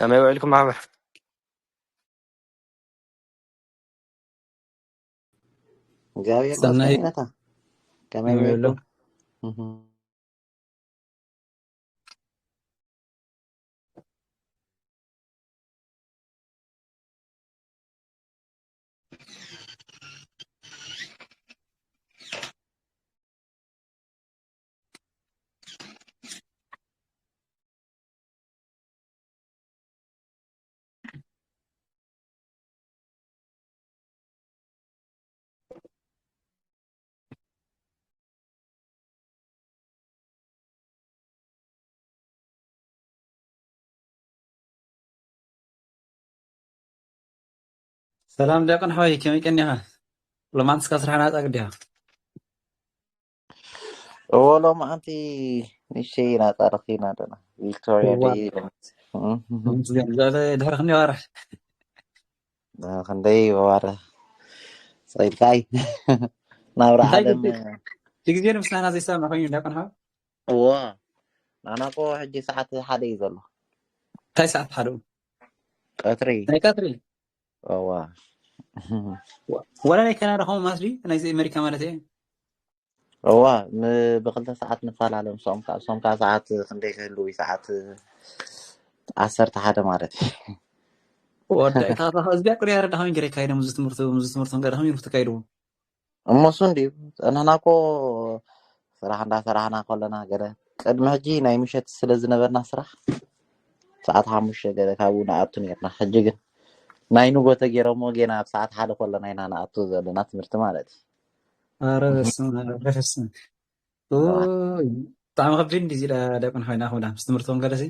كما يوعد لكم معمر እግዚአብሔር ሰናይ ይመስገን ይነታ ከመይ ይብሎ በልኩም ሰላም ዲያቆን ሆይ ከመይ ቀኒኻ ሎማንስ ከስራሕና ጻግዲኻ ወሎ ማንቲ ንሽይ ናጣርኺና ደና ቪክቶሪያ ዋ ደይ ምስገን ዘለ ድሕሪ ክንዲ ዋርሕ ክንደይ ዋረ ፀይድካይ ናብራ እንታይ ዓለም ግዜ ንምስናና ዘይሰማዕ ኮይኑ ዲያቆን ሆይ እዎ ናናኮ ሕጂ ሰዓት ሓደ እዩ ዘሎ እንታይ ሰዓት ሓደ ቀትሪ ናይ ቀትሪ እዋ ወላ ናይ ካናዳ ኸም ማስሊ ናይ ኣሜሪካ ማለት እየ እዋ ብክልተ ሰዓት ንፈላለዮም ሶምካ ሰዓት ክንደይ ክህልው ሰዓት 11 ማለት ወዳይ ታታ ህዝቢያ ቁርያ ረዳኸኝ ገረ ካይደ ሙዝ ትምህርቱ ገረኸኝ ይሩፍ ተካይዱ እሞሱ እንዲ ንሕናኮ ስራሕ እንዳሰራሕና ከለና ገለ ቅድሚ ሕጂ ናይ ምሸት ስለ ዝነበርና ስራሕ ሰዓት 5 ገለ ካብኡ ንኣቱ ነርና ሕጂ ግን ናይ ንጎ ተገይሮሞ ገና ኣብ ሰዓት 1 ከለና ኢና ንኣቱ ዘለና ትምህርቲ ማለት እዩ ኧረ በስመ አብ በስመ ብጣዕሚ ከቢድ እንዲ ዚላ ዲያቆን ሆይና ኹዳ ምስ ትምህርቶም ገለሲ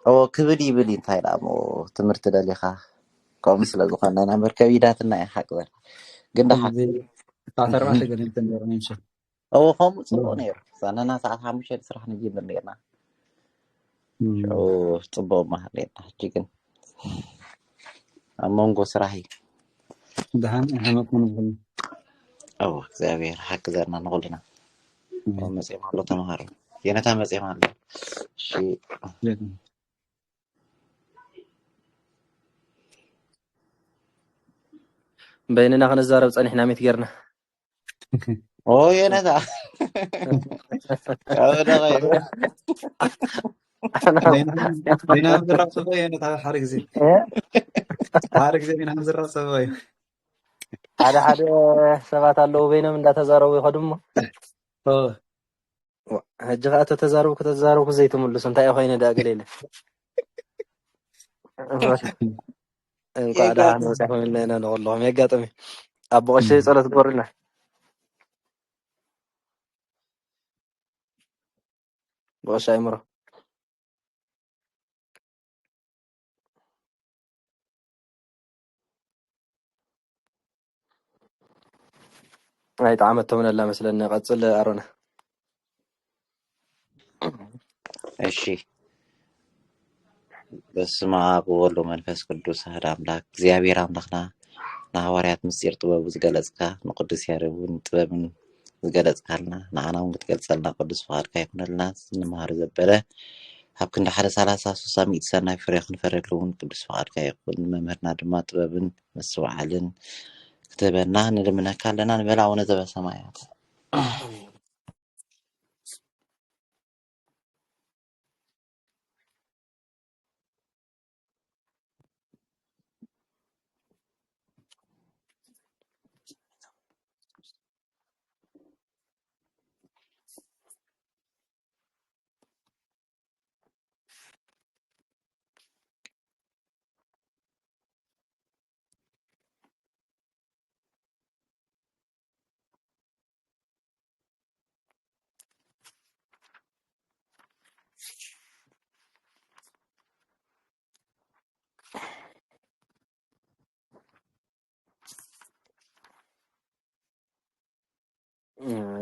ኦ ክብል ይብል እንታይ ዳ ሞ ትምህርቲ ደሊኻ ከምኡ ስለ ዝኾነ ነበር ከቢዳትና እያ ሓቅ ዘላ ግን ደሓቅ ሰዓት 4 ገለ እንትን ነይሩ ምሸት ኦ ከምኡ ፅቡቅ ነይሩ ሳነና ሰዓት 5 ስራሕ ንጅምር ነርና ፅቡቅ ማህል ነርና ሕጂ ግን ኣብ መንጎ ስራሕ እዩ ድሓን ሕመኩም ዝብል ኦ እግዚአብሔር ሓቂ ዘርና ንኩልና መፅኦም ኣሎ ተምሃሮ የነታ መፅኦም ኣሎ እሺ بيننا خنزارب صنيحنا ميت غيرنا ኦ የነታ ካብዳ غير ዲና ዝራብ ሰበይ የነታ ሓደ ግዜ ዲና ዝራብ ሰበይ ሓደ ሰባት ኣለዉ በይኖም እንዳተዛረቡ ይኸዱሞ ሕጂ ከዓ ተተዛረብኩ ዘይትምልሱ እንታይ ኮይኑ ዳ ገሌለ እንኳ ደሓን መፅኹም ኢልና ኢና ንቕለኹም የጋጥም ኣቦ ቀሺ ፀሎት ግበሩልና ብቐሺ ኣይምሮ ኣይጣዕመቶም ነላ መስለኒ ቀፅል ኣሮና እሺ በስመ አብ ወወልድ ወመንፈስ ቅዱስ አሐዱ አምላክ እግዚአብሔር አምላክና ንሐዋርያት ምስጢር ጥበቡ ዝገለጽካ ንቅዱስ ያሬድ እውን ጥበብን ዝገለጽካልና ንዓና እውን ክትገልጸልና ቅዱስ ፈቃድካ ይኹነልና ንመሃር ዘበለ ኣብ ክንዲ 133 ሚእቲ ሰናይ ፍሬ ክንፈርየሉ እውን ቅዱስ ፈቃድካ ይኹን መምህርና ድማ ጥበብን መስዋዕልን ክትበና ንልምነካ ኣለና ንበል ኣቡነ ዘበሰማያት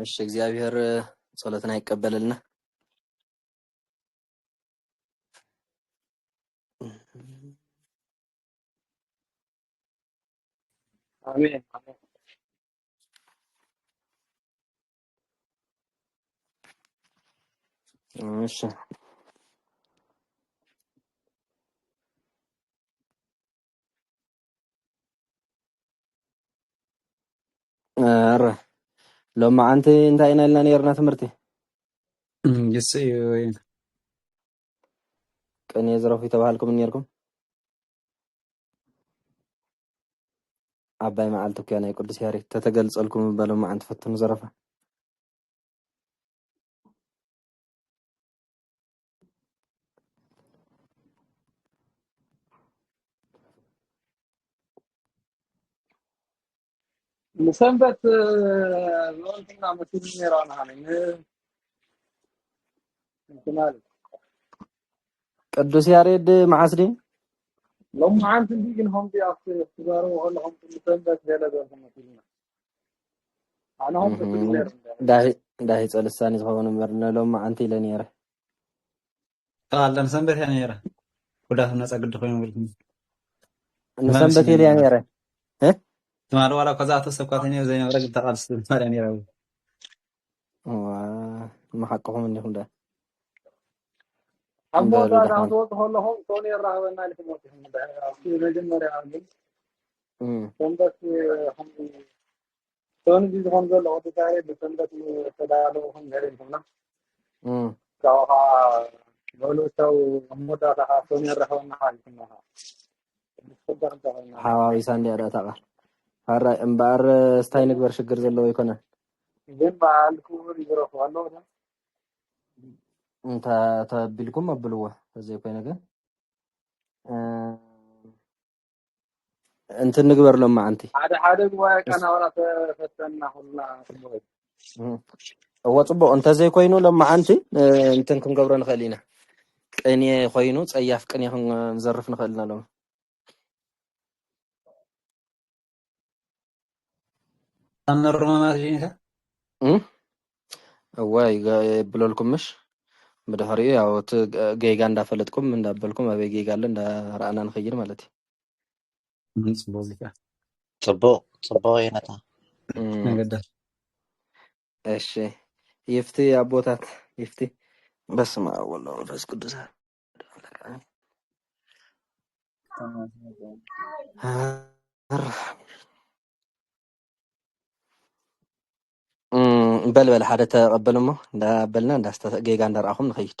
እሺ እግዚአብሔር ጸሎትና ይቀበልልና አሜን እሺ ኧረ ሎማ ኣንቲ እንታይ ኢና ኢልና ነርና ትምህርቲ يسوي ቅኔ ዝረፉ ተባሃልኩም ነርኩም ኣባይ መዓልቲ እኮ ናይ ቅዱስ ያሬድ ተተገልጸልኩም በሎማ ኣንቲ ፈትኑ ዘረፋ مسبت لونتنا مسؤول نيران هاني كمال ቅዱስ ያሬድ ማዓስዲ لما عن تنتيجن هم دي اختبار ولا هم مسبت هلا ده مسؤولنا انا هم مسؤول نيران ዳሂ ጸልሳኒ ዝኸውን መርነ ሎማ ኣንቲ ኢለ ነይረ قال لنا سنبت يعني يرى ودا الناس أقول لكم يقولون ንሰንበት ኢለ ነይረ تمال ولا كذا تسبقتني وزي ما رجل تقال استثمار يعني يرى محقهم እንዲሁም ዳ أبو دار أبو هلا هم توني الرهبة مالك موتهم ده في رجل مرة عامل سنبت هم توني جزء هم قال له تجاري بسنبت تدارو هم غيرهم كنا كاها قالوا سو أبو دار توني الرهبة مالك كنا ሓዋዊሳ እንዲያ ዳ ታqa ሃራ እምበር ስታይ ንግበር ሽግር ዘለዎ ይኮነ ግን ባልኩ ይግረፉ አለው ዳ እንታ ተቢልኩም አብልዎ እዚህ ኮይነ ግን እንትን ንግበር ሎማ ኣንቲ ሓደ ጉባኤ ቀና ወራ ተፈተና ሁላ ጽቡቅ እወ ጽቡቅ እንተዘይ ኮይኑ ሎማ ኣንቲ እንትን ክንገብሮ ንኽእል ኢና ቅኔ ኮይኑ ጸያፍ ቅኔ ክንዘርፍ ንኽእል ኢና ሎማ أنا الرمانات جينها እዋይ ይብለልኩም ምሽ ብድሕሪኡ ያው እቲ ጌጋ እንዳፈለጥኩም እንዳበልኩም ኣበይ ጌጋ ኣለ እንዳረኣና ንኸይድ ማለት እዩ ጽቡቅ የነታ እሺ ይፍቲ አቦታት ይፍቲ በስመ አብ ወወልድ ወመንፈስ ቅዱስ በልበል ሓደ ተቐበል እሞ እንዳበልና ጌጋ እንዳረኣኹም ንኸይድ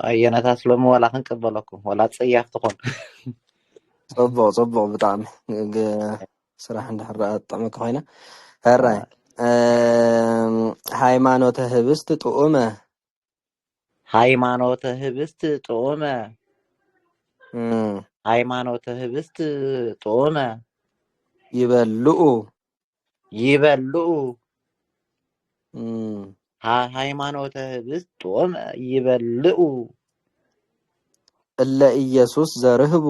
ኣየነታት ሎሚ ዋላ ክንቅበለኩም ዋላ ፀያፍ ትኾን ፅቡቅ ብጣዕሚ ስራሕ እንዳሕራ ጥዕመካ ኮይና هراي ሃይማኖተ ህብስት ጥዑመ ሃይማኖተ ህብስት ጥዑመ ሃይማኖተ ህብስት ጥዑመ ይበልዑ ሃይማኖተ ህብስት ጥዑመ ይበልዑ እለ ኢየሱስ ዘርህቡ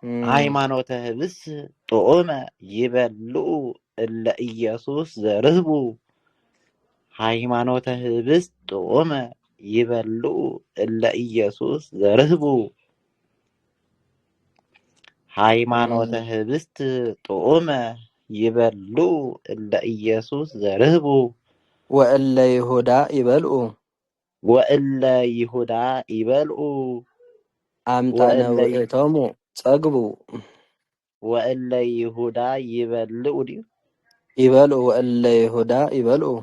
ሃይማኖተ ህብስት ጥዑመ ይበልዑ እለ ኢየሱስ ዘርህቡ ሃይማኖተ ህብስት ጥዑመ ይበልዑ እለ ኢየሱስ ዘርህቡ ሃይማኖተ ህብስት ጥዑመ ይበልዑ እለ ኢየሱስ ዘርህቡ ወእለ ይሁዳ ይበልዑ አምጣነ ውእቶሙ ጸግቡ ወእለ ይሁዳ ይበልዑ ዲዩ ይበልዑ ወእለ ይሁዳ ይበልዑ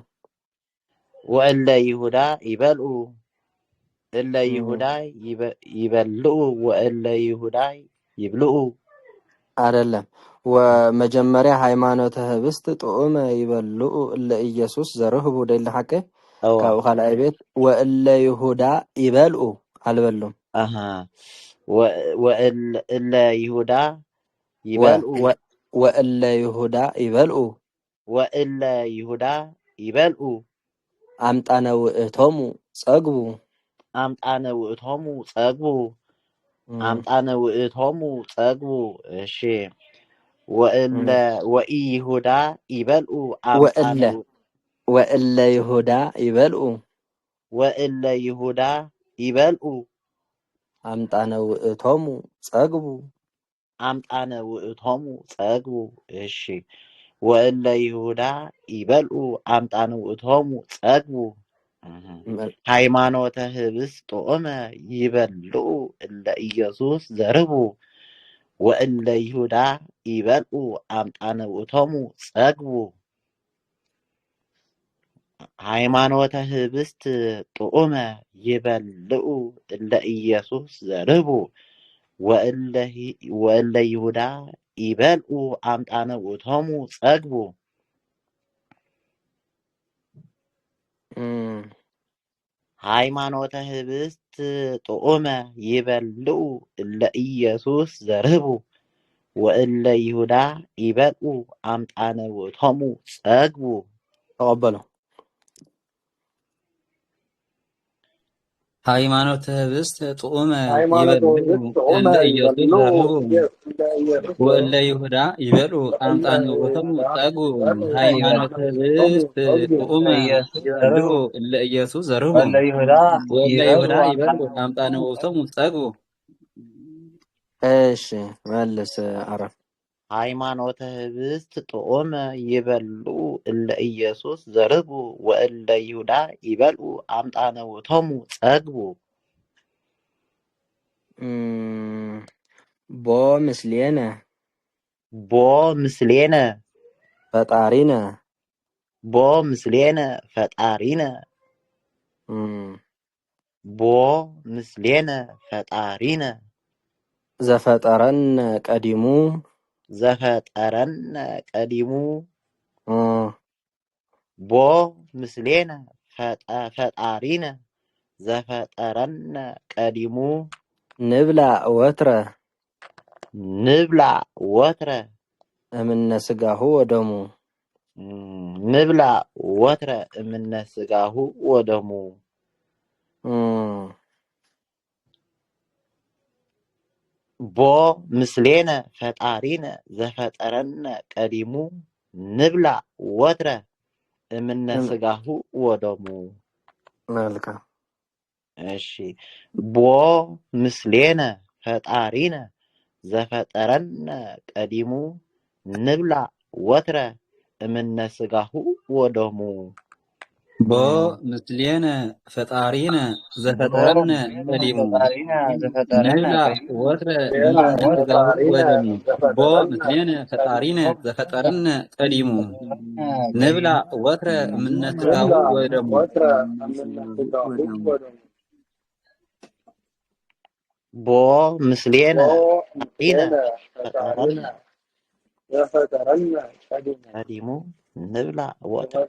እለ ይሁዳ ይበልዑ ወእለ ይሁዳ ይብልዑ አይደለም ወመጀመሪያ ሃይማኖተ ህብስት ጥዑመ ይበልዑ እለ ኢየሱስ ዘርህቡ ደል ሐቀ ካብ ካልኣይ ቤት ወእለ ይሁዳ ይበልዑ አልበሉም ወእለ ይሁዳ ይበልዑ አምጣነ ውእቶሙ ጸግቡ እሺ ወኢ ይሁዳ ይበልዑ ወእለ ይሁዳ ይበልዑ አምጣነ ውእቶሙ ጸግቡ አምጣነ ውእቶሙ ጸግቡ። እሺ ወእለ ይሁዳ ይበልዑ አምጣነ ውእቶሙ ጸግቡ። ሃይማኖተ ህብስት ጦመ ይበልዑ እለ ኢየሱስ ዘርቡ ወእለ ይሁዳ ይበልዑ አምጣነ ውእቶሙ ጸግቡ። ሃይማኖተ ህብስት ጦመ ይበልዑ እለ ኢየሱስ ዘርቡ ወእለ ይሁዳ ይበልዑ አምጣነ ውእቶሙ ጸግቡ። ሃይማኖተ ህብስት ጦመ ይበልዑ እለ ኢየሱስ ዘርህቡ ወእለ ይሁዳ ይበልዑ አምጣነ ውእቶሙ ጸግቡ። ተቀበለው። ሃይማኖተ ህብስት ጦመ ይበልዑ እለ ኢየሱስ ዘርህቡ ወእለ ይሁዳ ይበልዑ አምጣነ ውእቶሙ ጸግቡ። ሃይማኖተ ህብስት ጦመ ይበልዑ እለ ኢየሱስ ዘርህቡ ወእለ ይሁዳ ይበልዑ አምጣነ ውእቶሙ ጸግቡ። እሺ መልስ አረፍ። ሃይማኖተ ህብስት ጦመ ይበልዑ እለ ኢየሱስ ዘርህቡ ወእለ ይሁዳ ይበልዑ አምጣነ ውእቶሙ ጸግቡ። ቦ ምስሌነ ቦ ምስሌነ ፈጣሪነ ቦ ምስሌነ ፈጣሪነ ቦ ምስሌነ ፈጣሪነ ዘፈጠረነ ቀዲሙ ዘፈጠረነ ቀዲሙ ቦ ምስሌነ ፈጣሪነ ዘፈጠረነ ቀዲሙ ንብላ ወትረ ንብላ ወትረ እምነ ስጋሁ ወደሙ ንብላ ወትረ እምነ ስጋሁ ወደሙ ቦ ምስሌነ ፈጣሪነ ዘፈጠረነ ቀዲሙ ንብላ ወትረ እምነ ስጋሁ ወደሙ። መልካም። እሺ ቦ ምስሌነ ፈጣሪነ ዘፈጠረነ ቀዲሙ ንብላ ወትረ እምነ ስጋሁ ወደሙ። ቦ ምስሌነ ፈጣሪነ ዘፈጠረነ ቀዲሙ ንብላ ወትረ እምነ ስጋሁ ወደሙ። ቦ ምስሌነ ፈጣሪነ ዘፈጠረነ ቀዲሙ ንብላ ወትረ እምነ ስጋሁ ወደሙ። ቦ ምስሌነ ፈጣሪነ ዘፈጠረነ ቀዲሙ ንብላ ወትረ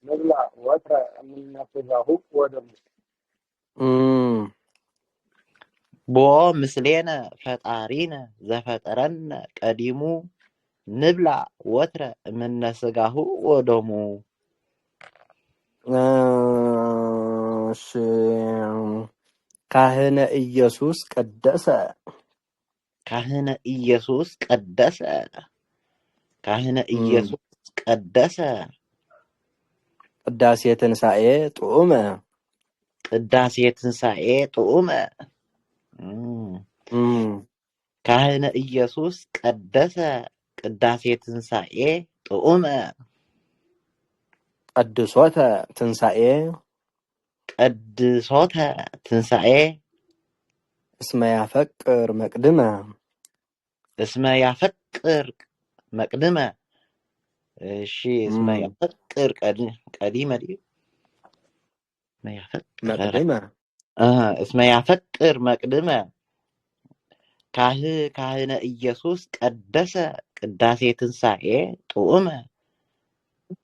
ንብላ ወትረ እምነ ስጋሁ ወደሙ። ቦ ምስሌነ ፈጣሪነ ዘፈጠረነ ቀዲሙ ንብላ ወትረ እምነ ስጋሁ ወደሙ። እሺ ካህነ ኢየሱስ ቀደሰ ካህነ ኢየሱስ ቀደሰ ካህነ ኢየሱስ ቀደሰ ቅዳሴ ትንሣኤ ጡመ ቅዳሴ ትንሣኤ ጡመ ካህነ ኢየሱስ ቀደሰ ቅዳሴ ትንሣኤ ጡመ ቀድሶተ ትንሣኤ ቀድሶተ ትንሣኤ እስመ ያፈቅር መቅድመ እስመ ያፈቅር መቅድመ። እሺ እስመ ያፈቅር ቀዲመ መቅድመ እስመ ያፈቅር መቅድመ ካህነ ኢየሱስ ቀደሰ ቅዳሴ ትንሣኤ ጡመ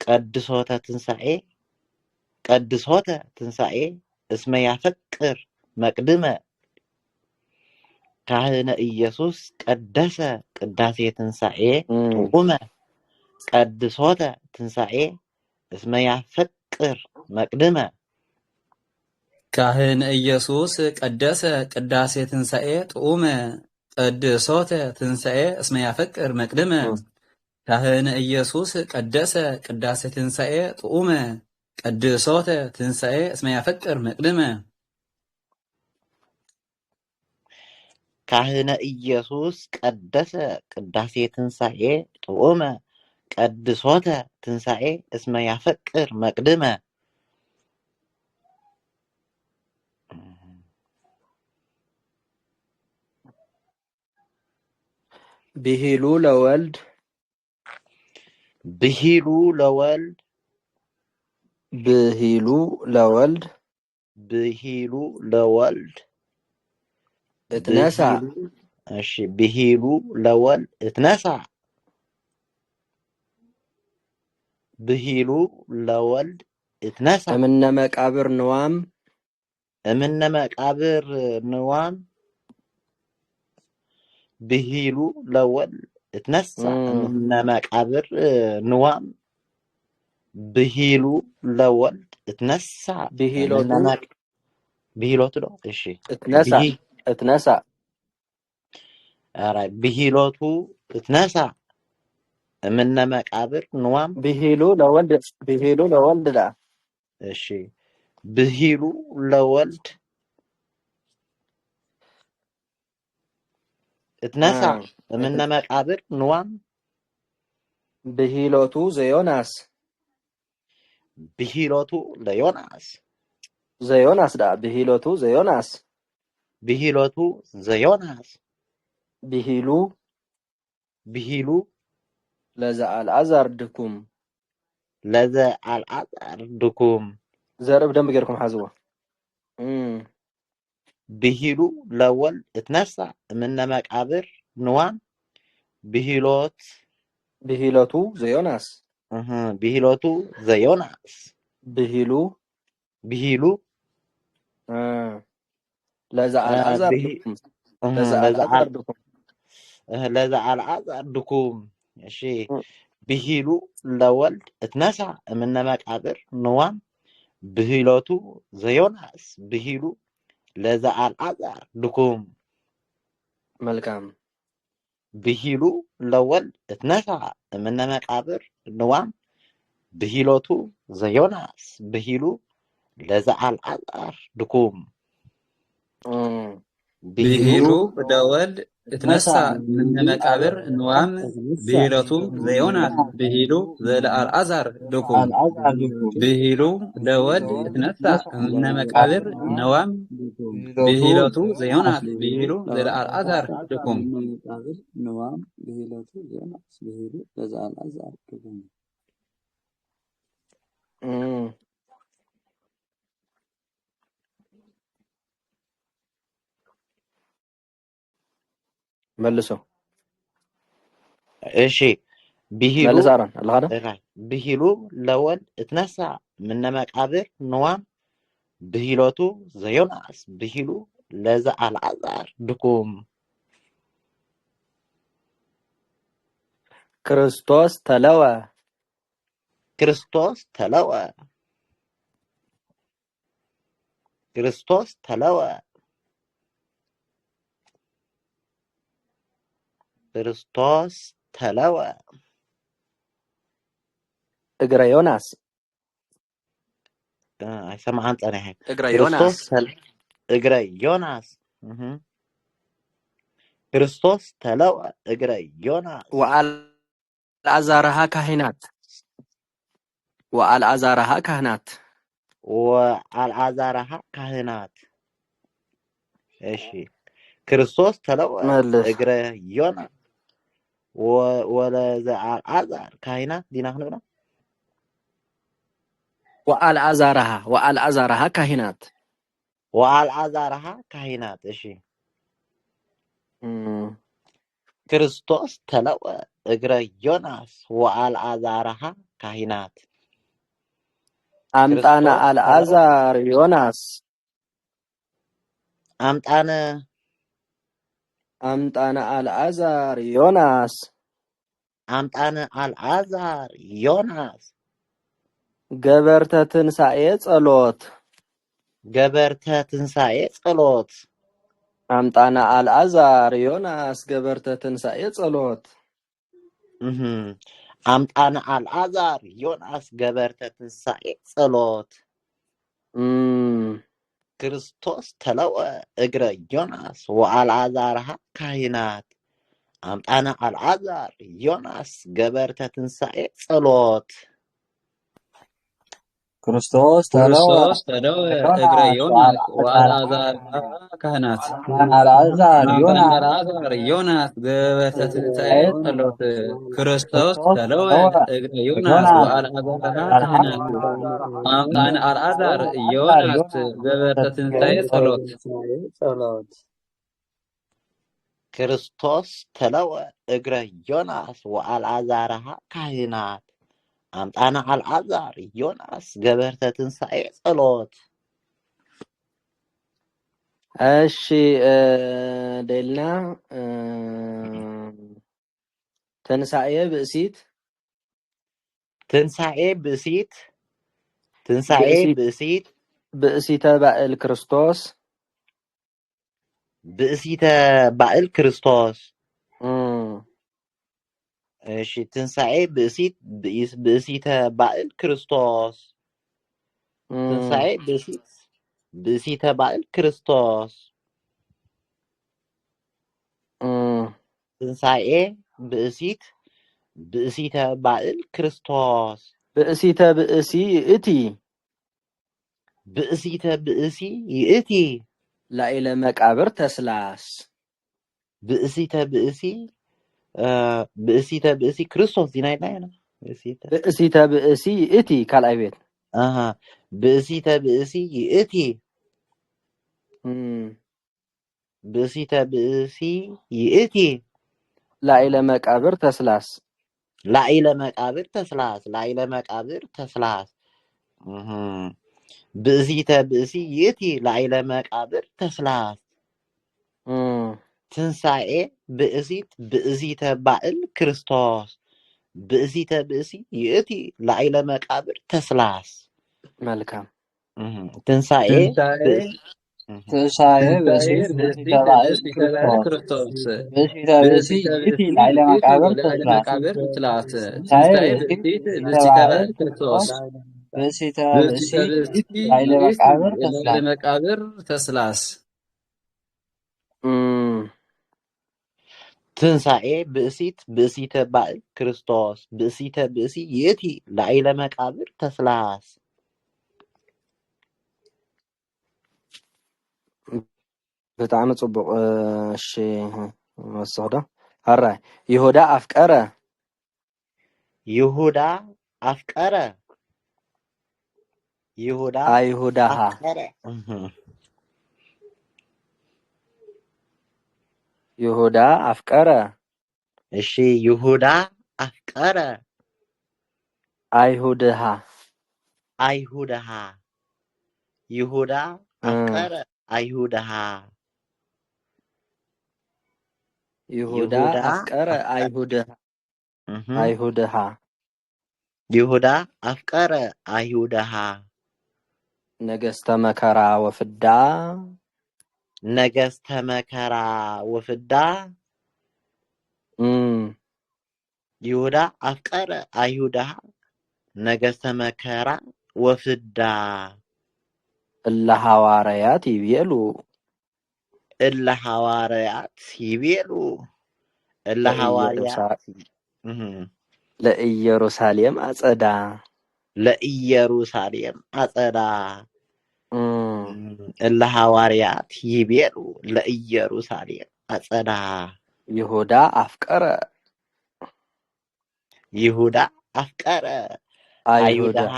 ቀድሶተ ትንሣኤ እስመ ያፈቅር መቅድመ ካህነ ኢየሱስ ቀደሰ ቅዳሴ ትንሣኤ ጡመ ቀድሶተ ትንሣኤ እስመ ያፈቅር መቅድመ። ካህነ ኢየሱስ ቀደሰ ቅዳሴ ትንሣኤ ጡመ ቀድሶተ ትንሣኤ እስመ ያፈቅር መቅድመ። ካህነ ኢየሱስ ቀደሰ ቅዳሴ ትንሣኤ ጡመ ቀድሶተ ትንሣኤ እስመ ያፈቅር መቅድመ። ካህነ ኢየሱስ ቀደሰ ቅዳሴ ትንሣኤ ጥዑመ ቀድሶተ ትንሣኤ እስመ ያፈቅር መቅድመ ብሂሉ ለወልድ ብሂሉ ለወልድ ብሂሉ ለወልድ ብሂሉ ለወልድ እትነሳ እሺ ብሂሉ ለወልድ እትነሳ ብሂሉ ለወልድ እትነሳ እምነ መቃብር ንዋም እምነ መቃብር ንዋም ብሂሉ ለወልድ እትነሳ እምነ መቃብር ንዋም ብሂሉ ለወልድ እትነሳ ብሂሎቱ ነው። እሺ እትነሳ አራ ብሂሎቱ እትነሳ እምነ መቃብር ንዋም ብሂሉ ለወልድ ዳ እሺ ብሂሉ ለወልድ እትነሳ እምነ መቃብር ንዋም ብሂሎቱ ዘዮናስ ብሂሎቱ ለዮናስ ዘዮናስ ዳ ብሂሎቱ ዘዮናስ ብሂሎቱ ዘዮናስ ብሂሉ ለዘአልዓዛር ድኩም ለዘአልዓዛር ድኩም ዘርብ ደንብ ጌርኩም ሓዝዎ ብሂሉ ለወልድ እትነሳ እምነ መቃብር ንዋም ብሂሎቱ ዘዮናስ ብሂሎቱ ዘዮናስ ብሂሉ ለዘአልዓዛር ድኩም እሺ ብሂሉ ለወልድ እትነሳ እምነ መቃብር ንዋም ብሂሎቱ ዘዮናስ ብሂሉ ለዘአልዓዛር ድኩም መልካም ብሂሉ ለወልድ እትነሳ እምነ መቃብር ንዋም ብሂሎቱ ዘዮናስ ብሂሉ ለዘአልዓዛር ድኩም ብሂሉ ለወልድ እትነሳ እምነ መቃብር ንዋም ብሂሎቱ ዘዮናስ ብሂሉ ዘለአልዓዛር ድኩም ብሂሉ ለወልድ እትነሳ እምነ መቃብር ንዋም ብሂሎቱ ዘዮናስ ብሂሉ ዘለአልዓዛር ድኩም መልሶ እሺ ብሂሉ ለወልድ እትነሳ እምነ መቃብር ንዋም ብሂሎቱ ዘዮናስ ብሂሉ ለዘአልዓዛር ድኩም ክርስቶስ ተለወ ክርስቶስ ተለወ ክርስቶስ ተለወ ክርስቶስ ተለወ እግረ ዮናስ አይሰማህን ጸናህ እግረ ዮናስ እግረ ዮናስ ክርስቶስ ተለወ እግረ ዮናስ ወአልዓዛርሃ ካህናት እሺ ክርስቶስ ተለወ እግረ ዮናስ ወለዘአልዓዛር ካህናት ዲና ክንብላ ወአልዓዛርሃ ካህናት እሺ ክርስቶስ ተለወ እግረ ዮናስ ወአልዓዛርሃ ካህናት አምጣነ አልዓዛር ዮናስ አምጣነ አልዓዛር ዮናስ ገበርተ ትንሣኤ ጸሎት አምጣነ አልዓዛር ዮናስ ገበርተ ትንሣኤ ጸሎት አምጣነ አልዓዛር ዮናስ ገበርተ ትንሣኤ ጸሎት ክርስቶስ ተለወ እግረ ዮናስ ወአልዓዛርሃ ካህናት አምጣነ አልዓዛር ዮናስ ገበርተ ትንሣኤ ጸሎት ክርስቶስ ተለወ እግረ ዮናስ ወአልዓዛር ካህናት አልዓዛር ዮናስ ገበርተ ትንሣኤ ጸሎት ክርስቶስ ተለወ እግረ ዮናስ ወአልዓዛር ካህናት አምጣነ አልዓዛር ዮናስ ገበርተ ትንሣኤ ጸሎት ክርስቶስ ተለወ እግረ ዮናስ ወአልዓዛርሃ ካህናት አምጣነ አልዓዛር ዮናስ ገበርተ ትንሣኤ ጸሎት እሺ ደልና ትንሣኤ ብእሲት ብእሲተ ባእል ክርስቶስ እሺ ትንሣኤ ብእሲተ ባእል ክርስቶስ ትንሣኤ ብእሲተ ባእል ክርስቶስ ትንሣኤ ብእሲተ ባእል ክርስቶስ ብእሲተ ብእሲ ይእቲ ላዕለ መቃብር ተስላስ ብእሲተ ብእሲ ክርስቶስ ዲናይና ብእሲተ ብእሲ ይእቲ ካልአይ ቤት ብእሲተ ብእሲ ይእቲ ብእሲተ ብእሲ ይእቲ ላዕለ መቃብር ተስላስ ላዕለ መቃብር ተስላስ ብእሲተ ብእሲ ይእቲ ላዕለ መቃብር ተስላስ ትንሣኤ ብእሲተ ባእል ክርስቶስ ብእሲተ ብእሲ ይእቲ ላዕለ መቃብር ተስላስ መልካም ትንሣኤ ብእሲተ ባእል ክርስቶስ ብእሲተ ብእሲ ይእቲ ላዕለ መቃብር ተስላስ ትንሣኤ ብእሲተ ባእል ክርስቶስ ብእሲተ ብእሲ ይእቲ ላዕለ መቃብር ተስላስ ትንሣኤ ብእሲተ ባእል ክርስቶስ ብእሲተ ብእሲ ይእቲ ላዕለ መቃብር ተስላስ ብጣዕሚ ጽቡቕ እሺ ወስዶ ሃራይ ይሁዳ አፍቀረ አይሁዳሃ ይሁዳ አፍቀረ እሺ ይሁዳ አፍቀረ አይሁድሃ ይሁዳ አፍቀረ አይሁድሃ ይሁዳ አፍቀረ አይሁድሃ ይሁዳ አፍቀረ አይሁድሃ ነገስተ መከራ ወፍዳ ይሁዳ አፍቀረ አይሁድሃ ነገስተ መከራ ወፍዳ እለ ሐዋርያት ይቤሉ ለኢየሩሳሌም አጸዳ እለ ሐዋርያት ይቤሉ ለኢየሩሳሌም አጸዳ ይሁዳ አፍቀረ አይሁድሃ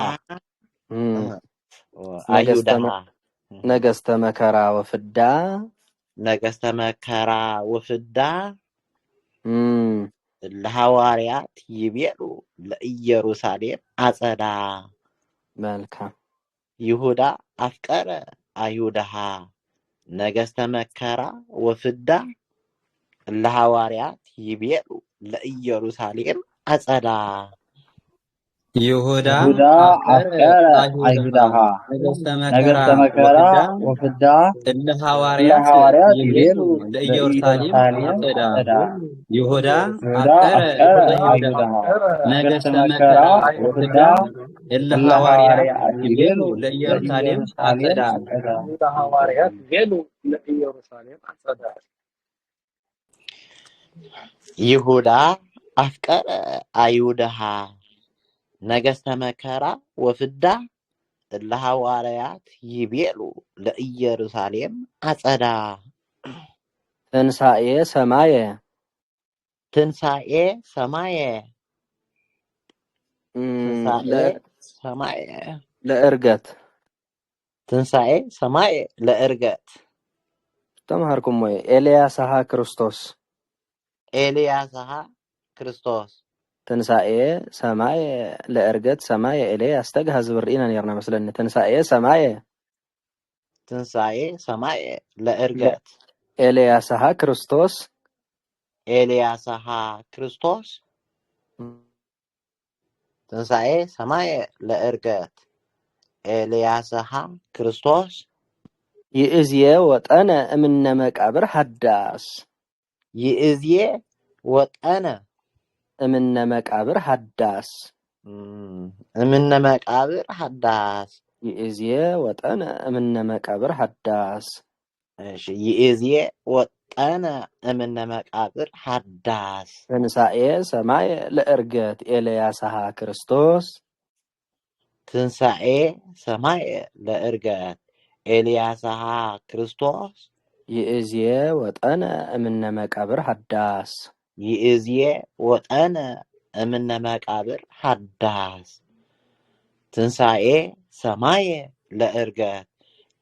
ነገስተ መከራ ወፍዳ ለሐዋርያት ይቤሉ ለኢየሩሳሌም አጸዳ መልካም ይሁዳ አፍቀረ አይሁድሃ ነገስተ መከራ ወፍዳ ለሐዋርያት ይቤሉ ለኢየሩሳሌም አጸዳ ይሁዳ አፍቀረ አይሁድሃ ነገስተ መከራ ወፍዳ ለሐዋርያት ይቤሉ ለኢየሩሳሌም አጸዳ ይሁዳ አፍቀረ አይሁድሃ ነገስተ መከራ ወፍዳ إلا إلا حواريات حواريات يبيلو يبيلو لإيرساليم لإيروساليم أتدا أتدا إذا حواريات جلوا لإيروساليم أصدق ይሁዳ አፍቀረ አይሁድሃ ነገሥተ መከራ ወፍዳ እለ ሐዋርያት ይቤሉ ለኢየሩሳሌም አጸዳ ትንሣኤ ሰማየ ትንሣኤ ሰማየ ትንሣኤ ሰማየ ለእርገት ትንሣኤ ሰማየ ለእርገት ተማሃርኩም ወይ ኤልያስሃ ክርስቶስ ኤልያስሃ ክርስቶስ ትንሣኤ ሰማየ ለእርገት ሰማየ ኤልያስ ተግሃ ዝብርኢና ነርና መስለኒ ትንሣኤ ሰማየ ትንሣኤ ሰማየ ለእርገት ኤልያስሃ ክርስቶስ ኤልያስሃ ክርስቶስ ትንሣኤ ሰማየ ለእርገት ኤልያስሃ ክርስቶስ ይእዝየ ወጠነ እምነ መቃብር ሐዳስ ይእዝየ ወጠነ እምነ መቃብር ሐዳስ እምነ መቃብር ሐዳስ ይእዝየ ወጠነ እምነ መቃብር ሐዳስ እሺ ይእዝየ ወጠነ እምነ መቃብር ሐዳስ ትንሣኤ ሰማየ ለእርገት ኤልያስሃ ክርስቶስ ትንሣኤ ሰማየ ለእርገት ኤልያስሃ ክርስቶስ ይእዝየ ወጠነ እምነ መቃብር ሐዳስ ይእዝየ ወጠነ እምነ መቃብር ሐዳስ ትንሣኤ ሰማየ ለእርገት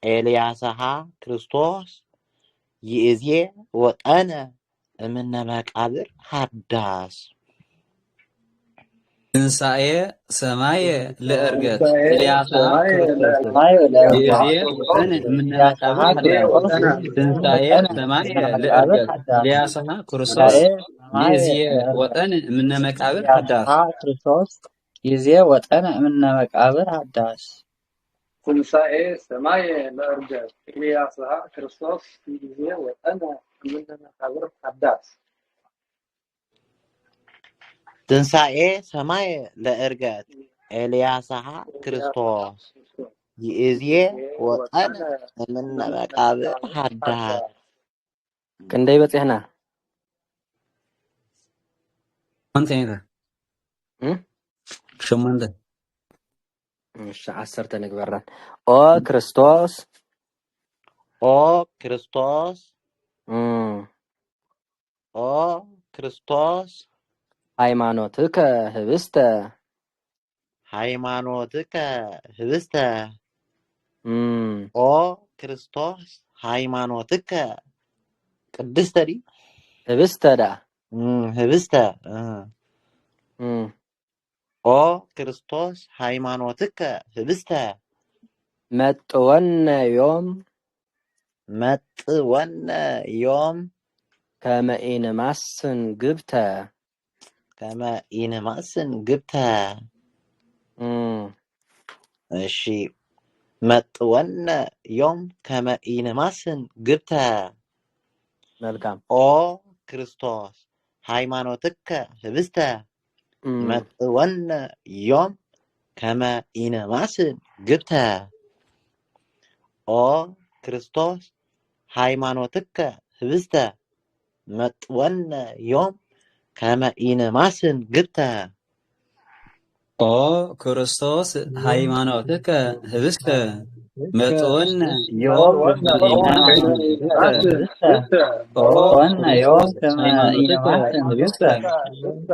ኤልያስሃ ክርስቶስ ይእዝየ ወጠነ እምነ መቃብር ሐዳስ ትንሣኤ ሰማየ ለእርገት ኤልያስሃ ክርስቶስ ሰማየ ለእርገት ይእዝየ ወጠነ እምነ መቃብር ሐዳስ ትንሣኤ ሰማየ ለእርገት ኤልያስሃ ክርስቶስ ይእዝየ ወጠነ እምነ መቃብር ሐዳስ ክርስቶስ ይዜ ወጠነ እምነ መቃብር ሐዳስ ትንሣኤ ሰማየ ለእርገት ኤልያስሃ ክርስቶስ ጊዜ ወጠነ እምነ መቃብር ሐዳስ ትንሣኤ ሰማየ ለእርገት ኤልያስሃ ክርስቶስ ይእዝየ ወጠነ እምነ መቃብር ሐዳስ ክንደይ በፂሕና ኮንቴይነር شمال ده مش 10 نግበራን ኦ ክርስቶስ ኦ ክርስቶስ ኦ ክርስቶስ ሃይማኖትከ ህብስተ ሃይማኖትከ ህብስተ ኦ ክርስቶስ ሃይማኖትከ ቅድስተ ዲ ህብስተ ዳ ህብስተ ኦ ክርስቶስ ሃይማኖትከ ህብስተ መጥወነ ዮም መጥወነ ዮም ከመ ኢንማስን ግብተ ከመ ኢንማስን ግብተ እሺ መጥወነ ዮም ከመ ኢንማስን ግብተ መልካም ኦ ክርስቶስ ሃይማኖትከ ህብስተ መጥወነ ዮም ከመ ኢንማስን ግብተ ኦ ክርስቶስ ሃይማኖትከ ህብስተ መጥወነ ዮም ከመ ኢንማስን ግብተ ኦ ክርስቶስ ሃይማኖትከ ህብስተ መጥወነ ዮም መጥወነ ዮም ከመ ኢንማስን ግብተ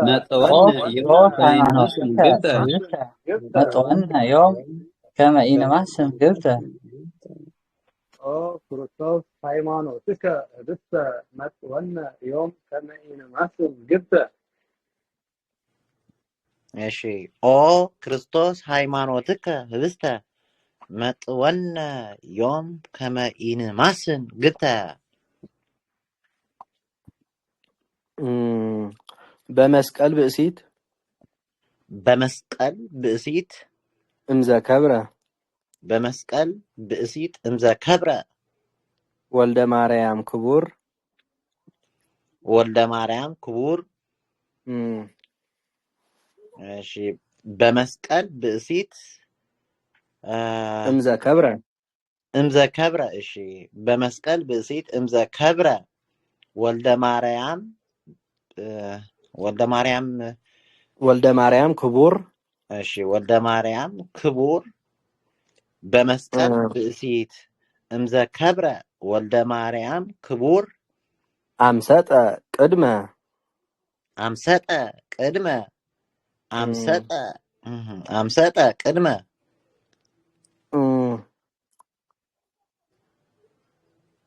መጥወነ ዮም መጥወነ ዮም ከመ ኢንማስን ግብተ ኦ ክርስቶስ ሃይማኖትከ ህብስተ መጥወነ ዮም ከመ ኢንማስን ግብተ እሺ ኦ ክርስቶስ ሃይማኖትከ ህብስተ መጥወነ ዮም ከመ ኢንማስን ግብተ በመስቀል ብእሲት በመስቀል ብእሲት እምዘከብረ በመስቀል ብእሲት እምዘከብረ ወልደ ማርያም ክቡር ወልደ ማርያም ክቡር እሺ በመስቀል ብእሲት እምዘ ከብረ እምዘ ከብረ እሺ በመስቀል ብእሲት እምዘ ከብረ ወልደ ማርያም ወልደ ማርያም ክቡር እሺ ወልደ ማርያም ክቡር በመስቀል ብእሲት እምዘ ከብረ ወልደ ማርያም ክቡር አምሰጠ ቅድመ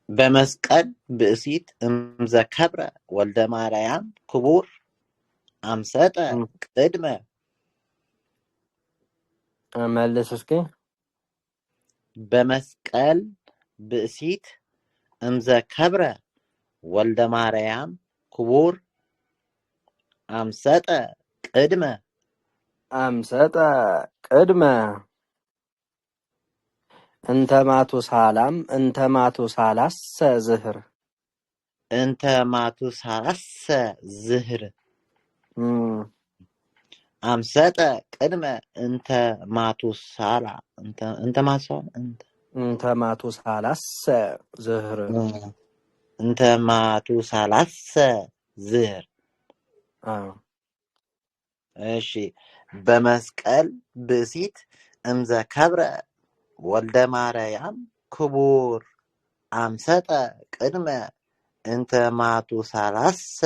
በመስቀል ብእሲት እምዘ ከብረ ወልደ ማርያም ክቡር አምሰጠ ቅድመ መልስ እስኪ በመስቀል ብእሲት እምዘ ከብረ ወልደ ማርያም ክቡር አምሰጠ ቅድመ እንተ ማቱሳላሰ ዝህር አምሰጠ ቅድመ እንተ ማቱሳላሰ ዝህር እሺ በመስቀል ብእሲት እምዘ ከብረ ወልደ ማርያም ክቡር አምሰጠ ቅድመ እንተ ማቱሳላሰ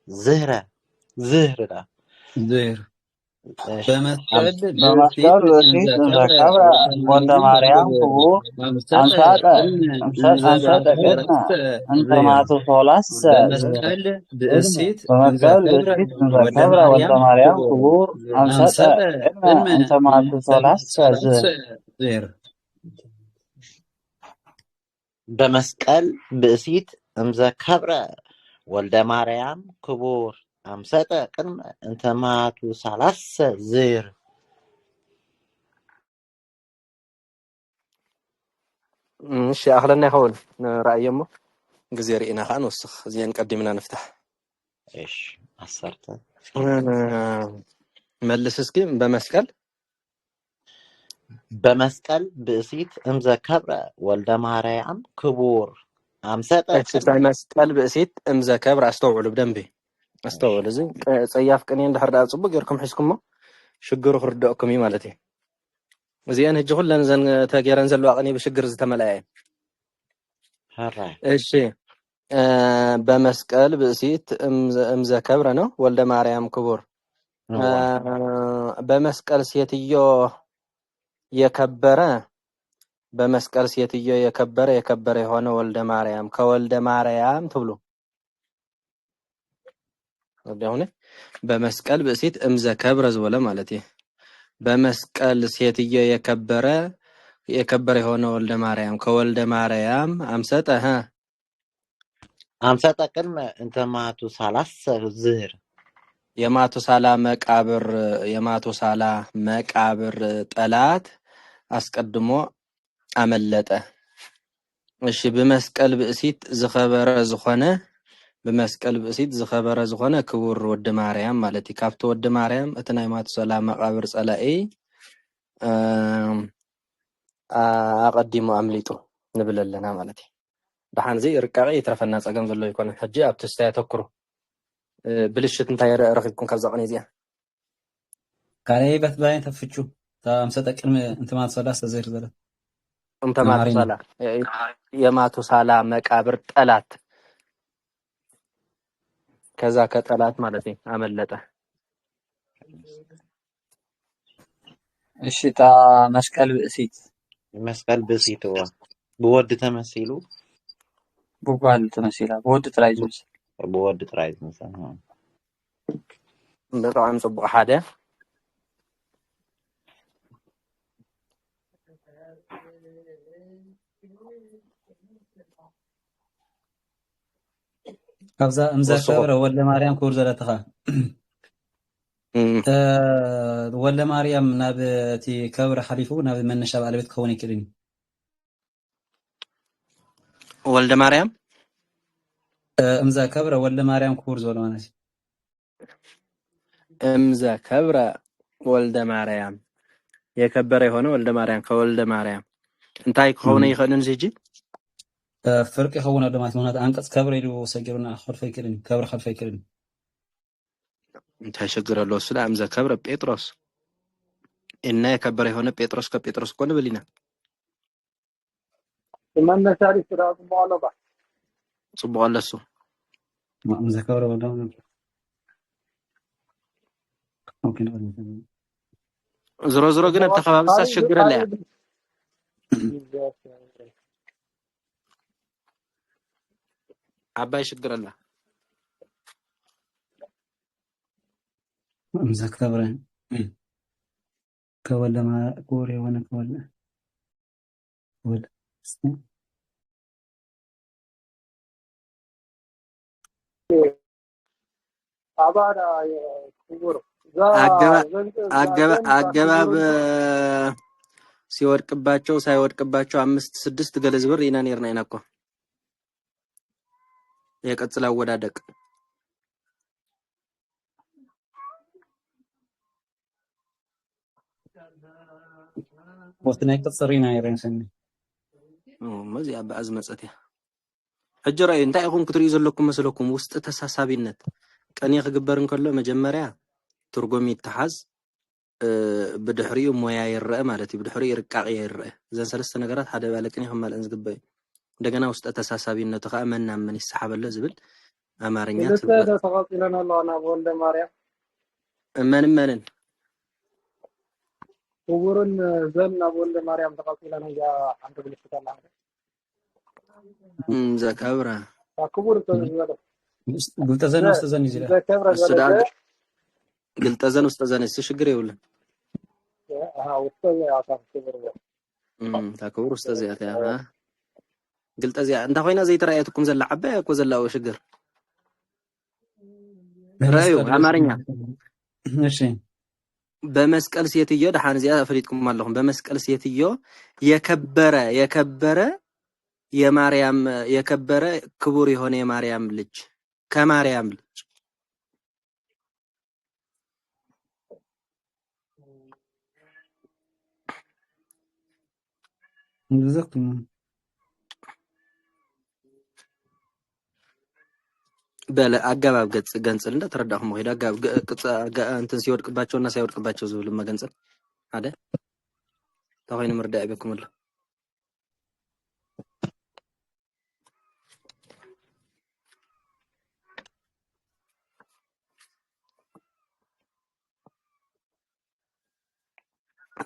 ዝህር በመስቀል ብእሲት እምዘ ከብረ ወልደ ማርያም ክቡር አምሰጠ ቅድመ እንተ ማቱሳላሰ በመስቀል ብእሲት እምዘ ከብረ ወልደ ማርያም ክቡር አምሰጠ ቅድመ እንተ ማቱሳላሰ ዝህር በመስቀል ብእሲት እምዘ ከብረ ወልደ ማርያም ክቡር አምሰጠ ቅድመ እንተ ማቱሳላሰ ዝህር እሺ አኽለና ይኸውን ራእየሞ ጊዜ ርኢና ከዓ ንወስኽ እዚአን ቀዲምና ንፍታሕ እሺ አሰርተ መልስ እስኪ በመስቀል ብእሲት እምዘ ከብረ ወልደ ማርያም ክቡር አምሰጠ በመስቀል ብእሲት እምዘ ከብረ አስተውዕሉ ብደንቢ አስተውዕሉ እዚ ፀያፍ ቅኔ እንድሕር ዳ ፅቡቅ ጌርኩም ሒዝኩሞ ሽግሩ ክርድአኩም እዩ ማለት እዩ እዚአን ሕጂ ኩለን ተገይረን ዘለዋ ቅኔ ብሽግር ዝተመልአ እሺ በመስቀል ብእሲት እምዘ ከብረ ነው ወልደ ማርያም ክቡር በመስቀል ሴትዮ የከበረ የከበረ የሆነ ወልደ ማርያም ከወልደ ማርያም ትብሉ ወዲያውኑ በመስቀል ብእሲት እምዘ ከብረ ዝበለ ማለት እዩ በመስቀል ሴትዮ የከበረ የሆነ ወልደ ማርያም ከወልደ ማርያም አምሰጠ ቅድመ እንተ ማቱሳላሰ ዝህር የማቱሳላ መቃብር ጠላት አስቀድሞ አመለጠ እሺ በመስቀል ብእሲት ዝኸበረ ዝኾነ ክቡር ወደ ማርያም ማለት እዩ ካብቲ ወደ ማርያም እቲ ናይ ማቱሳላ መቃብር ጸላኢ አቀዲሙ አምሊጡ ንብል ኣለና ማለት እዩ ብሓንዚ ርቃቂ ይትረፈና ፀገም ዘሎ ይኮነ ሕጂ ኣብቲ ስታይ ተኩሩ ብልሽት እንታይ ረኺብኩም ካብዛ ቅኔ እዚኣ ካልኣይ በትባይ ተፍቹ ኣምሰጠ ቅድሚ እንተ ማቱሳላሰ ዝህር ዘለ እንተ ማቱሳላ የማቱሳላ መቃብር ጠላት ከዛ ከጠላት ማለት እዩ አመለጠ እሺ ታ መስቀል ብእሲት ብወዲ ተመሲሉ ብጓል ተመሲላ ብወዲ ጥራይ ዝመስል በጣም ጽቡቅ ሓደ ካብዛ እምዘ ከብረ ወልደ ማርያም ክቡር ዘለተኻ ወልደ ማርያም ናብ እቲ ከብረ ሓሊፉ ናብ መነሻ ባለቤት ክኸውን ይክእልን ወልደ ማርያም እምዘ ከብረ ወልደ ማርያም ክቡር ዝበለ ማለት እምዘ ከብረ ወልደ ማርያም የከበረ የሆነ ወልደ ማርያም ከወልደ ማርያም እንታይ ከሆነ ይኸንን ሲጂ ፍርቅ ይኸውና ደማት ማለት አንቀጽ ከብረ ኢሉ ሰጊሩና ኸልፈ ይክልን ከብረ ኸልፈ ይክልን እንታይ ሸግረሎ ስለ አምዘ ከብረ ጴጥሮስ እና የከበረ የሆነ ጴጥሮስ ከጴጥሮስ ኮን በሊና መነሻሪ ስራቱ በኋላ ጽቧል ለሱ አምዘ ከብረ ወልደ ኦኬ ነው ዝሮ ዝሮ ግን ተኸባብሳ ሸግረለያ አባይ ሸግረላ አምዘ ከብረ ከወልደ ማርያም የሆነ ከወልደ አባዳ ኩቡር አገባብ ሲወድቅባቸው ሳይወድቅባቸው 5-6 ገለዝ ብር ይናኔርና ይናቆ የቀጽል አወዳደቅ ወስናይ ቀጽሪና ይረንሰኒ መዚያ በአዝመጸትያ እጅራይ እንታይ ይኹም ክትሪዩ ዘለኩም መስለኩም ውስጥ ተሳሳቢነት ቀን ይኽግበርን ከሎ መጀመሪያ ትርጉም ይተሓዝ ብድሕሪኡ ሞያ ይርአ ማለት እዩ ብድሕሪኡ ይርቃቕ ይርአ ዘን ሰለስተ ነገራት ሓደ ባለቅን ይኹም ማለት ዝግበይ እንደገና ውስጥ ተሳሳቢነቱ ከዓ መናመን ይሰሓበለ ዝብል አማርኛ ተቀጽለና ለና ወልደ ማርያም መንን ኩቡርን ዘና ወልደ ማርያም ተቀጽለና ያ አንተ ብልሽታላ ዘከብራ ኩቡር ተዘለ ጉልተዘን ውስጠዘን ይዝላ ዘከብራ ግልጠዘን ውስጠዘን ሽግር ይውልን ውስጠዘ ያታ ኩቡር ታክቡር ውስጠዘ ያታ ግልጠዚያ እንታ ኮይና ዘይተራየትኩም ዘላ ዓባይ እኮ ዘላው ሽግር ራዩ አማርኛ እሺ በመስቀል ሴትዮ ደሃን ዚያ ፍሪጥኩም አለኩም በመስቀል ሴትዮ የከበረ የማርያም የከበረ ክቡር የሆነ የማርያም ልጅ ከማርያም ልጅ እንደዘክሙ በለ አጋባብ ገንጽል እንደ ተረዳሁም ወይ አጋባብ እንትን ሲወድቅባቸውና ሳይወድቅባቸው ዝብል መገንጽል አደ ታሆይን ምርዳ ይበኩምላ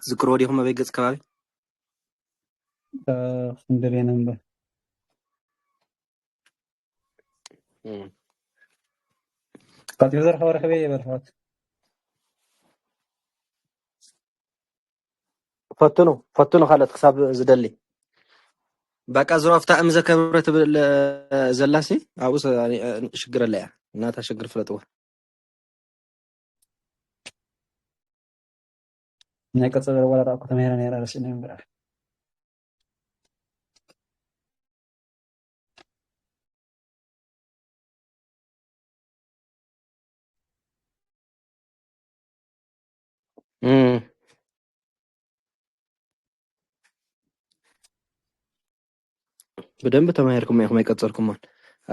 ዝክሮ ወዲሁም በገጽ ከባቢ እንደሌነምበ قد يزر خبر خبيه برفات ፈትኑ خالد حساب زدلي በቃ ዝሮፍታ እምዘ ከብረት ዘላሲ አውስ ሽግር ለያ እናታ ሽግር ፍለጥዋ ነቀጸ ወላ ራቁ ተመሄራን ያራረሽ ነው ይምራል በደንብ ተማየርኩም ያው ማይቀጸልኩም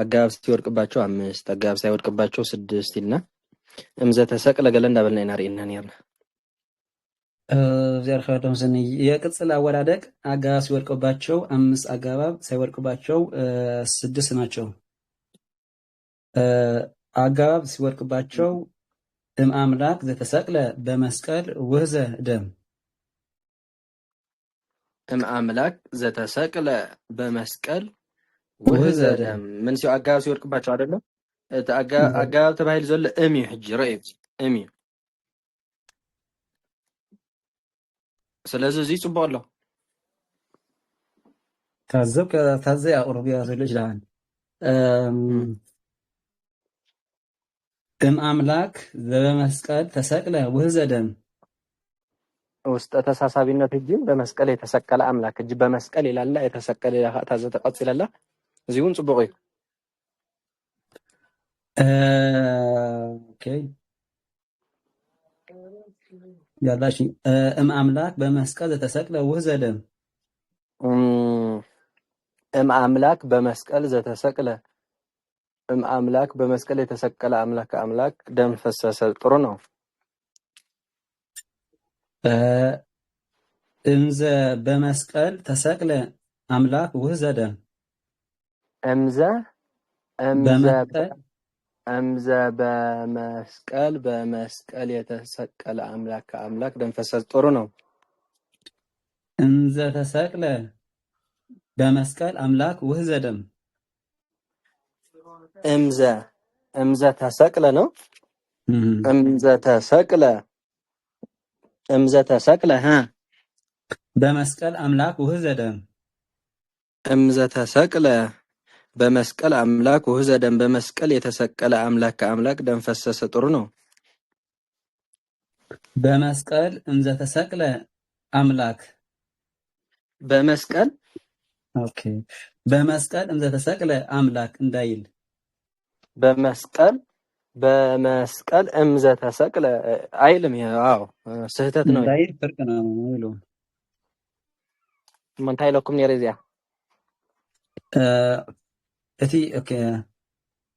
አጋብ ሲወርቅባቸው 5 አጋብ ሳይወርቅባቸው 6 ይልና እምዘ ተሰቅለ ገለ እንዳበልና ይናሪና ነርና ዚያር ኸደም ዘኒ የቅጽል አወዳደቅ አጋብ ሲወርቅባቸው 5 አጋባብ ሳይወርቅባቸው 6 ናቸው አጋብ ሲወርቅባቸው አምላክ ዘተሰቅለ በመስቀል ወዘ ደም አምላክ ዘተሰቅለ በመስቀል ወዘ ደም ምን ሲው አጋብ ሲወርቅባቸው አይደለም አጋብ ተባይል ዘለ እሚ ሕጂ ረአይ እሚ ስለዚህ እዚህ ጽቧለሁ ታዘ አውሮቢያ ዘለጅ ላን አምላክ ዘበመስቀል ተሰቅለ ወዘ ደም ውስጥ ተሳሳቢነት እጅ በመስቀል የተሰቀለ አምላክ እጅ በመስቀል ይላል የተሰቀለ ታዘ ተቀጽ ይላል እዚሁን ጽብቆ ኦኬ ያላሽ አምላክ በመስቀል ዘተሰቅለ ወዘደም አምላክ በመስቀል ዘተሰቅለ አምላክ በመስቀል የተሰቀለ አምላክ ደም ፈሰሰ። ጥሩ ነው። እንዘ በመስቀል ተሰቅለ አምላክ ወዘደም እምዘ በመስቀል የተሰቀለ አምላክ ደም ፈሰሰ። ጥሩ ነው። እንዘ ተሰቅለ በመስቀል አምላክ ወዘደም እምዘ ተሰቅለ ነው። እምዘ ተሰቅለ በመስቀል አምላክ ወዘደም እምዘ ተሰቅለ በመስቀል አምላክ ወዘደም በመስቀል የተሰቀለ አምላክ ደም ፈሰሰ። ጥሩ ነው። በመስቀል እምዘ ተሰቅለ አምላክ በመስቀል ኦኬ በመስቀል እምዘ ተሰቅለ አምላክ እንዳይል በመስቀል እምዘ ተሰቅለ አይልም። አዎ ስህተት ነው። እንዳይል ፍርቅ ነው ይሉ ምን ታይለኩም ነርዚያ እቲ ኦኬ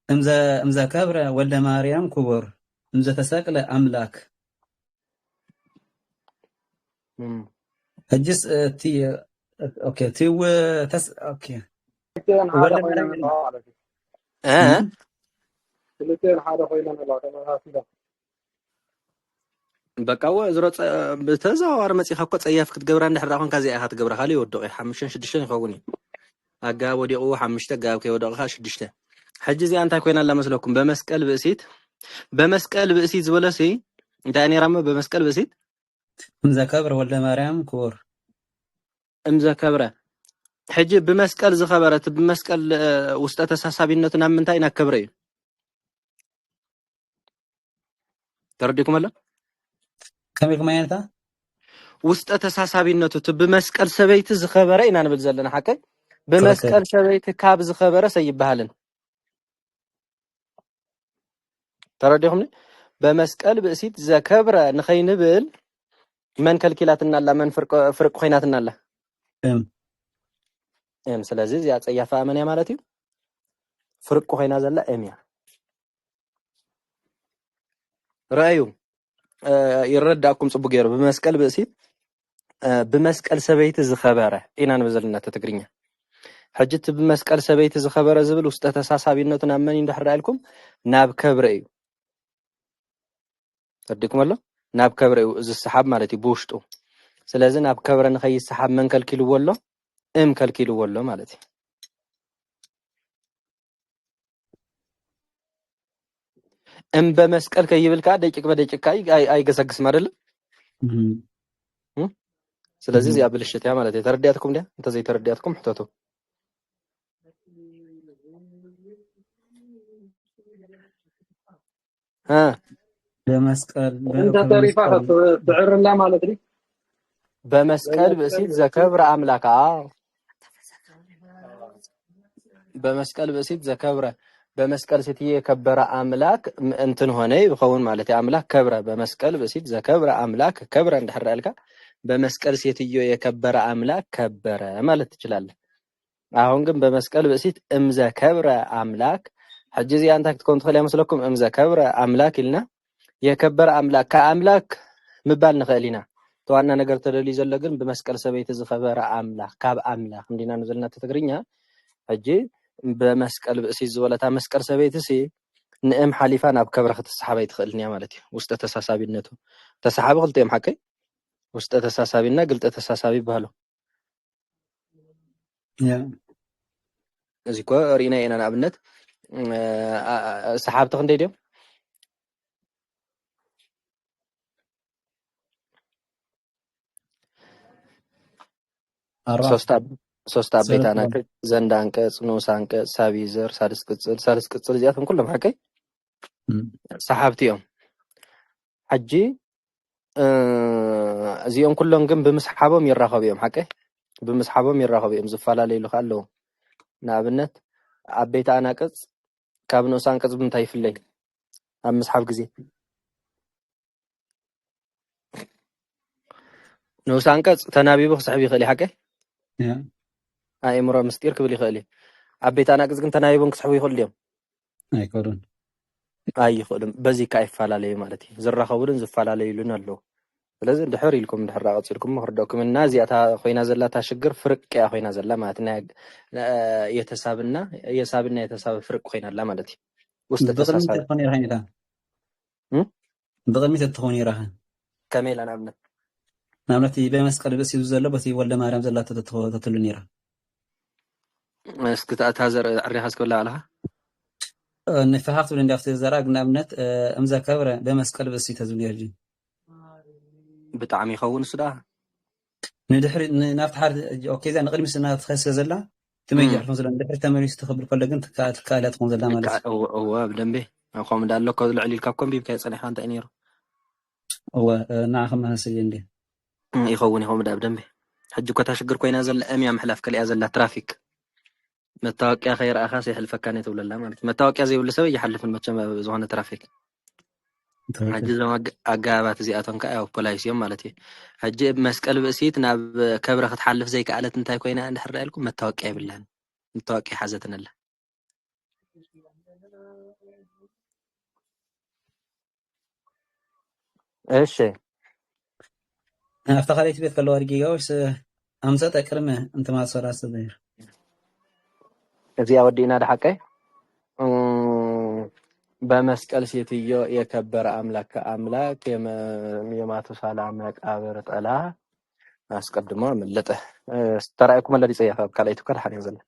እምዘ ከብረ ወልደ ማርያም ክቡር እምዘ ተሰቅለ አምላክ እጅስ እቲ ኦኬ ቲው ተስ ኦኬ ወልደ ማርያም ስለዚህ ሓደ ኮይነን አላ ተማሃሲዳ በቃ ወዝሮ በተዛዋር መጽሐፍ እኮ ጸያፍ ክትገብራ እንድሕር ኮንካ ዚኣ ክትገብራ ካሊ ይወድቕ 5 6 ይኸውን አጋብ ወዲቁ 5 ጋብ ከይወደቕካ 6 ሕጂ እዚኣ እንታይ ኮይና ኣላ መስለኩም? በመስቀል ብእሲት ዝበለሲ እንታይ ነይራሞ? በመስቀል ብእሲት እምዘ ከብረ ወልደ ማርያም ክቡር እምዘ ከብረ ሕጂ ብመስቀል ዝኸበረት ብመስቀል ውስጠ ተሳሳቢነቱ ናብ ምንታይ ናብ ከብረ እዩ ተረዲኩም ኣላ ከመይኩም ዓይነታ ውስጠ ተሳሳቢነቱ ብመስቀል ሰበይቲ ዝኸበረ ኢና ንብል ዘለና ሓቀይ በመስቀል ሰበይቲ ካብ ዝኸበረ ሰይባሃልን ተረዲኹምኒ በመስቀል ብእሲት ዘከብረ ንኸይንብል መን ከልኪላትና ኣላ መን ፍርቅ ኮይናትና ኣላ ስለዚ እዚኣ ፀያፋ መን እያ ማለት እዩ ፍርቅ ኮይና ዘላ እያ رأيو يرداكم صبو غير بمسقل بسيط بمسقل سبيت زخبره إنا نبزلنا تتقرينيا حجت بمسقل سبيت زخبره زبل وسط تساسابينتنا من يندحر لكم ناب كبرئ تديكم الله ناب كبرئ از السحاب مالتي بوشتو سلازم ناب كبره نخي السحاب من كلكيلو ولا كلكيلو ولا مالتي በመስቀል ከይብልካ ደቂቅ በደቂቅ አይገሰግስም አይደል? ስለዚህ እዚያ ብልሽት ያ ማለት የተረዳያትኩም ዲያ እንተ ዘይ ተረዳያትኩም ሕተቱ በመስቀል እንተ ተሪፋ ትዕርላ ማለት ነው። በመስቀል ብእሲት ዘከብረ አምላካ በመስቀል ብእሲት ዘከብረ በመስቀል ሴትዬ የከበረ አምላክ እንትን ሆነ ይኸውን ማለት አምላክ ከብረ በመስቀል በሲት ዘከብረ አምላክ ከብረ እንደሐራልካ በመስቀል ሴትዮ የከበረ አምላክ ከበረ ማለት ትችላለህ። አሁን ግን በመስቀል በሲት እምዘ ከብረ አምላክ ሐጅዚ አንታክት ኮንትሮል ያመስለኩም እምዘ ከብረ አምላክ ይልና የከበረ አምላክ ከአምላክ ምባል ንኸሊና ተዋና ነገር ተደሊ ዘሎ ግን በመስቀል ሰበይት ዝኸበረ አምላክ ካብ አምላክ እንዲና ንዘልና ተትግርኛ ሐጂ በመስቀል ብእሲት ዝበለታ መስቀል ሰበይትሲ ንእም ሓሊፋ ናብ ከብረ ክትሰሓበ ይትኽእልንያ ማለት እዩ ውስጠ ተሳሳቢነቱ ተሰሓቢ ክልተ እዮም ሓቀይ ውስጠ ተሳሳቢና ግልጠ ተሳሳቢ ይባሃሉ እዚ እኮ ሪና ኢና ንኣብነት ሰሓብቲ ክንደይ ድዮም ሶስት አበይት አናቅጽ ዘንድ አንቀጽ ንዑስ አንቀጽ ሳቢዘር ሳልስ ቅጽል እዚኣቶም ኩሎም ሓቀይ ሰሓብቲ እዮም ሕጂ እዚኦም ኩሎም ግን ብምስሓቦም ይራኸቡ እዮም ሓቀይ ብምስሓቦም ይራኸቡ እዮም ዝፈላለዩሉ ኣለዉ ንኣብነት አበይት አናቅጽ ካብ ንዑስ አንቀጽ ብምንታይ ይፍለይ ኣብ ምስሓብ ግዜ نو سانكس تنابيبو صحبي خلي حكي يا اي مرة مستير كبلي خلي عبيت انا كنت تنابيبو صحبي يخل اليوم أيكورون اي خدم بزي كايف فعلالي مالتي زرا خبرن زفعلالي لنا له لازم دحري لكم دحر قصيركم مخردكم الناس ياتا خوينا زلا تاشجر فرق يا خوينا زلا ماتنا يتسابنا يتساب فرق خوينا لا مالتي وسط بقل ميت تساسا تخوني راهن إذا بقل ميت تخوني راهن كميل انا ابن نعمتي بمسكر بس يوزل بس يولد ما رمز الله تتلوني راه اسكت اتهزر اريحس كلها علىها نفحت بلندي أفتي زراق نعمت أمزا كبرة بمسكر بس يتزول يرجي بتعمي خون سدا ندحر نافت حار أوكي إذا نقل مثل نافت خاصة زلا تميجي عرف مثلا ندحر تمريس تخبر كل جنت كالات تكون زلا مالك هو بدنبه اقوم دال لك العلي الكابكم بيبكي صنيح انت انير هو نعم ما سيجندي يخوني هو بدنبه حج كتا شجر كوينا زل اميا محلاف كلي زل ترافيك متاوقع خير اخاس يحلف كان تقول لا مالك متاوقع زي ولا سوي يحلف المتشم زونه ترافيك حج زما اغابات زياتن كاي بولايس يوم مالتي حج مسقل بسيت ناب كبره ክትحلف زي كالت انتي كوينا اندحر لكم متاوقع بالله متاوقع حازتنا الله ايش افتخرت بيت كله ورقيقوش أمزة أكرمه أنت ما صار أصدقائي እዚያ ወዲና ደሐቀይ በመስቀል ሴትዮ የከበረ አምላክ የማቱሳላ መቃብር ጠላ አስቀድሞ መለጠ ተራእኩም ለዲ ጽያፋ ካልአይቱ ከዳሐን ዘለ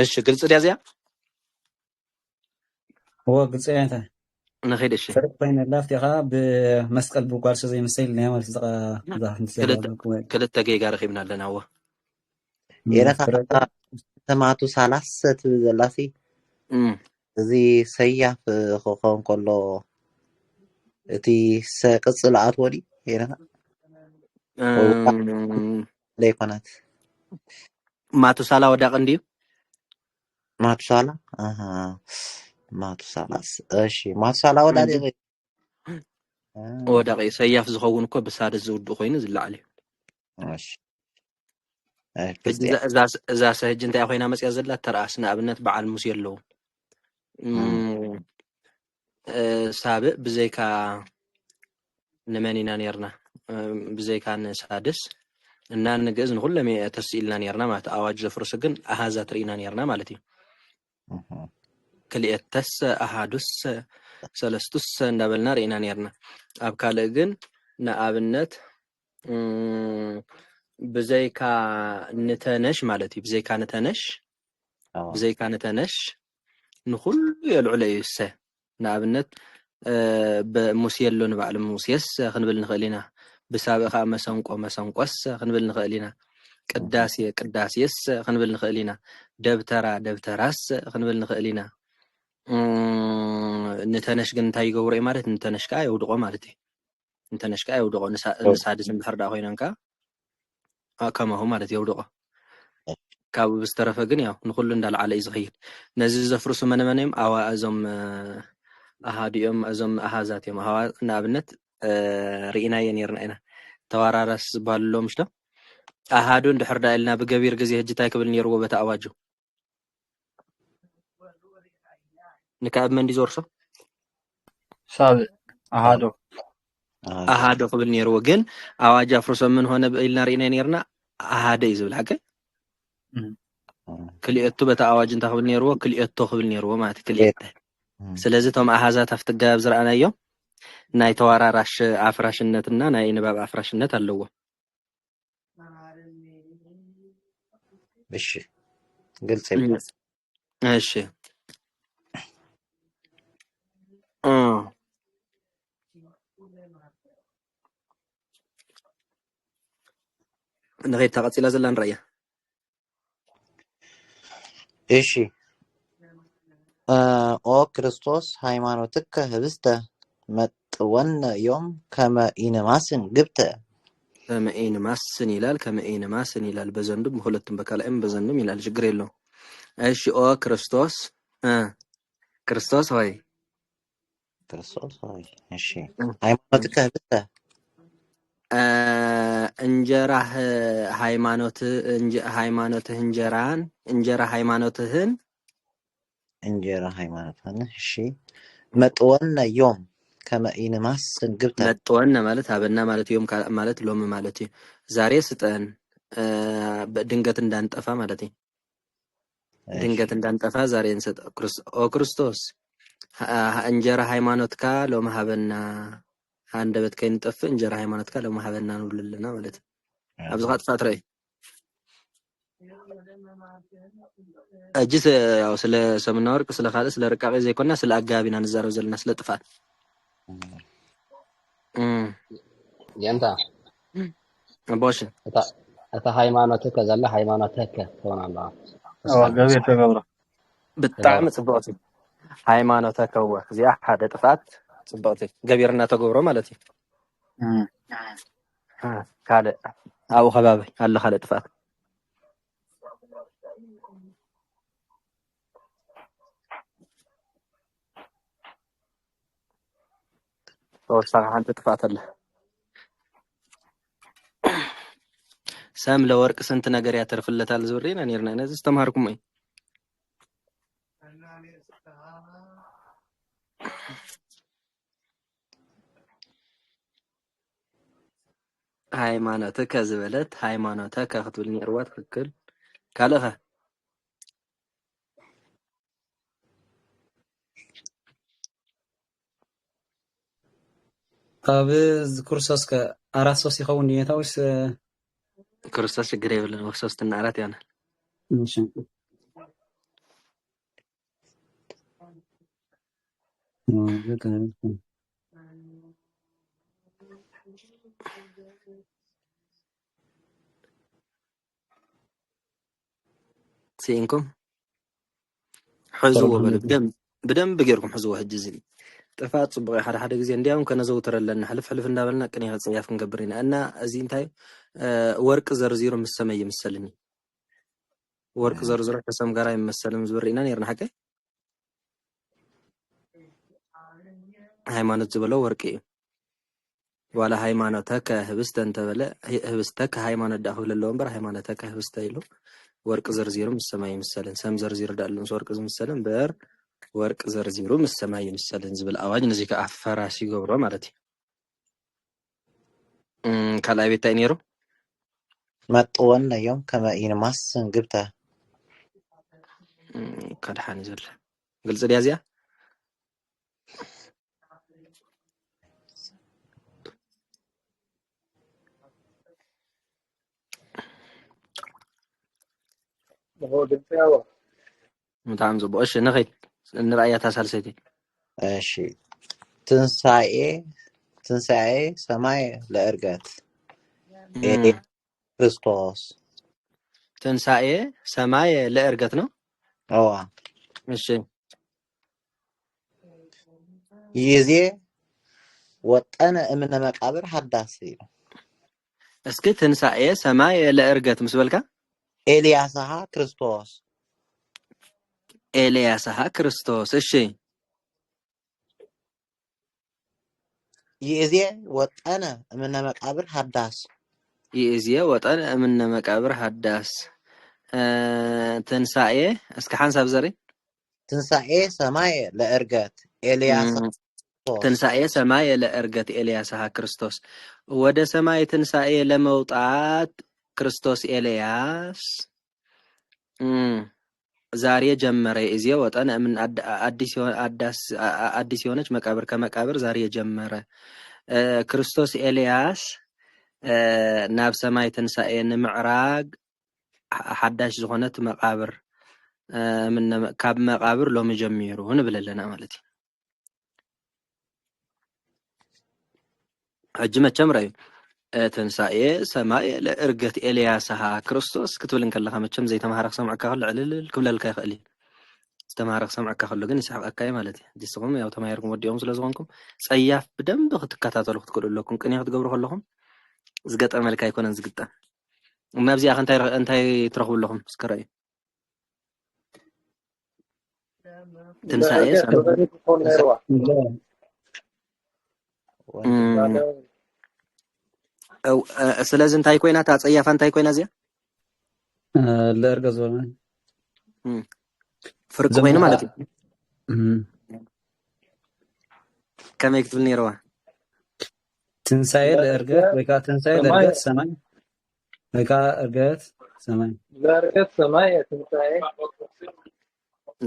እሺ ግልጽ ዲያዚያ هو قلت أنت نخيد እሺ فرق بين اللافت يا بمسقل بقال شيء زي مسيل نعمل ክልተ ጌጋ ረኺብና ኣለና ወ ኤረካ ተማቱ ሳላስ ትብዘላሲ እዚ ሰያፍ ክኾን ከሎ እቲ ቅፅል ኣትዎ ዲ ኤረካ ለይኮናት ማቱሳላ ወዳቅ እንዲዩ ማቱሳላ ማቱሳላስ እሺ ማቱሳላ ወዳቅ ወዳቂ ሰያፍ ዝኸውን እኮ ብሳደ ዝውድእ ኮይኑ ዝለዓል እዩ እዛ ሰህጅ እንታይ ኮይና መፅያ ዘላ ተረኣስ ንኣብነት በዓል ሙሴ ኣለዉ ሳብእ ብዘይካ ንመን ኢና ነርና ብዘይካ ንሳድስ እና ንግእዝ ንኩሎም ተስኢልና ነርና ማለት ኣዋጅ ዘፍርሱ ግን ኣሃዛት ርኢና ነርና ማለት እዩ ክልኤተስ ኣሃዱስ ሰለስቱስ እንዳበልና ርኢና ነርና ኣብ ካልእ ግን ንኣብነት ብዘይካ ንተነሽ ማለት እዩ ብዘይካ ንተነሽ ንኩሉ የልዑለ እዩ ሰ ንኣብነት ብሙሴ ኣሎ ንባዕሉ ሙሴስ ክንብል ንኽእል ኢና ብሳብእ ከዓ መሰንቆስ ክንብል ንኽእል ኢና ቅዳሴስ ክንብል ንኽእል ኢና ደብተራስ ክንብል ንኽእል ኢና ንተነሽ ግን እንታይ ይገብሮ እዩ ማለት ንተነሽ ከዓ የውድቆ ማለት እዩ ንተነሽ ከዓ የውድቆ ንሳድስ እንድሕር ዳ ኮይነን ከዓ ከማሁ ማለት የውድቆ ካብ ብዝተረፈ ግን ያው ንኩሉ እንዳልዓለ እዩ ዝኸይድ ነዚ ዘፍርሱ መነመነ እዮም እዞም ኣሃዲኦም እዞም ኣሃዛት እዮም ንኣብነት ርኢናየ ነርና ኢና ተዋራራስ ዝበሃሉ ሎ ምሽቶ ኣሃዱ እንድሕር ዳ ኢልና ብገቢር ግዜ ሕጂ እንታይ ክብል ነይርዎ በታ ኣዋጁ ንካብ መንዲ ዞርሶ ሳብእ ኣሃዶ ክብል ነይርዎ ግን ኣዋጅ ኣፍርሶ ምን ሆነ ኢልና ርኢና ነርና ኣሃደ እዩ ዝብል ሓቀ ክልኤቱ በታ ኣዋጅ እንታይ ክብል ነይርዎ ክልኤቶ ክብል ነይርዎ ማለት ክልኤተ ስለዚ እቶም ኣሃዛት ኣብቲ ገባብ ዝረኣናዮም ናይ ተዋራራሽ ኣፍራሽነትና ናይ ንባብ ኣፍራሽነት ኣለዎ እሺ ግልጽ እሺ نغير تقصيلا زلان رأيه إيشي أو كريستوس هايمانوتك هبسته متون يوم كما إنماسن جبته كما إنماسن يلال بزندم مخلطن بكالأم بزندم يلال جقريلو إيشي أو كريستوس ክርስቶስ ሆይ ክርስቶስ ሆይ እሺ ሃይማኖትህ ህብስተ እንጀራህ ሃይማኖትህ እንጀራ ሃይማኖትህን እንጀራ ሃይማኖትህን እሺ መጥወነ ዮም ከመ ኢንማስን ግብተ መጥወነ ማለት አበና ማለት ዮም ማለት ሎም ማለት ዛሬ ስጠን ድንገት እንዳንጠፋ ማለት ድንገት እንዳንጠፋ ዛሬ እንሰጥ ክርስቶስ እንጀራ ሃይማኖትካ ሎም ሀበና አንደበት ከይንጠፍ እንጀራ ሃይማኖትካ ሎም ሀበና ንብልልና ማለት አብዝኻ ጥፋት ረይ እጅስ ያው ስለ ሰምና ወርቅ ስለ ካለ ስለ ርቃቂ ዘይኮና ስለ አጋቢና ንዛረብ ዘለና ስለ ጥፋት የንታ ቦሽ እታ ሃይማኖትህ ከዘለ ሃይማኖትህ ትሆናለህ ገበያ ተገብሮ ብጣዕሚ ጽብቕቲ ሃይማኖትህ ከወ እዚኣ ሓደ ጥፋት ጽብቕቲ ገቢርና ተገብሮ ማለት እዩ ካልእ ኣብኡ ከባቢ ኣሎ ካልእ ጥፋት ተወሳኺ ሓንቲ ጥፋት ኣለ ሰም ለወርቅ ስንት ነገር ያተርፍለታል ዝብሪ ኢና ነርና ነዚ ዝተምሃርኩም እዩ ሃይማኖትከ ዝበለት ሃይማኖትከ ክትብል ነይርዋ ትክክል ካልእኸ ኣብ ክርስቶስ ከ4 3 ይኸውን ዲኔታ ወይስ ክርስቶስ ችግር የብልን ወክሶስትና 4 ይሆናል እሺ سينكم حزوا بدم بغيركم حزوا حجزين ጥፋት ጽቡቕ ሓደ ግዜ እንዲያውም ከነዘውተር ለና ሕልፍ እንዳበልና ቅን ያጽያፍ ክንገብርና እና እዚ እንታይ ወርቅ ዘርዚሩ መሰመይ ይመስልኒ ወርቅ ዘርዚሩ ከሰም ጋራ ይመስልም ዝብሪና ነርና ሐቀ ሃይማኖት ዝበለው ወርቅ እዩ ዋላ ሃይማኖተከ ህብስተ እንተበለ ህብስተከ ሃይማኖት ዳኹል ለለው እምበር ሃይማኖተከ ህብስተ ኢሉ ወርቅ ዘርዚሩ መሰመይ ይመስልን ሰም ዘርዚሩ ዳሉን ወርቅ ዝመስልን በር ወርቅ ዘርዚሩ መሰማይ ይመስልን ዝብል አዋጅ ነዚ ከአፈራሲ ገብሮ ማለት እዩ ካልኣይ ቤት ታይ ነይሩ መጥወነ ዮም ከመ ኢንማስን ግብተ ከድሓኒ ዘለ ግልጽ ድያ እዚኣ متعم زبو ايش نخيت نرأيها سالسيتي እሺ ትንሣኤ ሰማይ ለእርገት ክርስቶስ ትንሣኤ ሰማይ ለእርገት ነው አዋ እሺ ይዜ ወጠነ እምነ መቃብር ሐዳስ እስኪ ትንሣኤ ሰማይ ለእርገት ምስበልካ ኤልያስሃ ክርስቶስ ኤልያስሃ ክርስቶስ እሺ ይዜ ወጠነ እምነ መቃብር ሐዳስ ይዜ ወጠነ እምነ መቃብር ሐዳስ ትንሣኤ እስኪ ሓንሳብ ዘሪ ትንሣኤ ሰማይ ለእርገት ኤልያስ ትንሣኤ ሰማይ ለእርገት ኤልያስሃ ክርስቶስ ወደ ሰማይ ትንሣኤ ለመውጣት ክርስቶስ ኤልያስ ዛሬ ጀመረ እዚ ወጠነ ምን አዲስ የሆነች መቃብር ከመቃብር ዛሬ ጀመረ ክርስቶስ ኤልያስ ናብ ሰማይ ትንሣኤ ንምዕራግ ሓዳሽ ዝኾነት መቃብር ምን ካብ መቃብር ሎሚ ጀሚሩ ንብለለና ማለት እዩ ሕጂ መቸም ረዩ ትንሣኤ ሰማይ ለእርገት ኤልያስሃ ክርስቶስ ክትብል እንከለኻ መቸም ዘይተማሃረ ክሰምዐካ ከሎ ዕልል ክብለልካ ይኽእል እዩ ዝተማሃረ ክሰምዐካ ከሎ ግን ይስሕቀካ ማለት እዩ ዲስኹም ያው ተማሂርኩም ወዲኦም ስለ ዝኾንኩም ጸያፍ ብደንብ ክትከታተሉ ክትክእሉ ኣለኩም ቅንያ ክትገብሩ ከለኹም ዝገጠመልካ ኣይኮነን ዝግጠም ናብዚኣ እንታይ ትረኽቡ ኣለኹም እስከ ረእዩ ትንሳኤ ስለዚህ እንታይ ኮይና ታጸያፋ እንታይ ኮይና እዚያ ለእርገ ዘመን ፍርቅ ኮይኑ ማለት እዩ ከመይ ክትብል ነይረዋ ትንሳኤ ለእርገት ወይ ከዓ ትንሳኤ ለእርገት ሰማይ ወይ ከዓ እርገት ሰማይ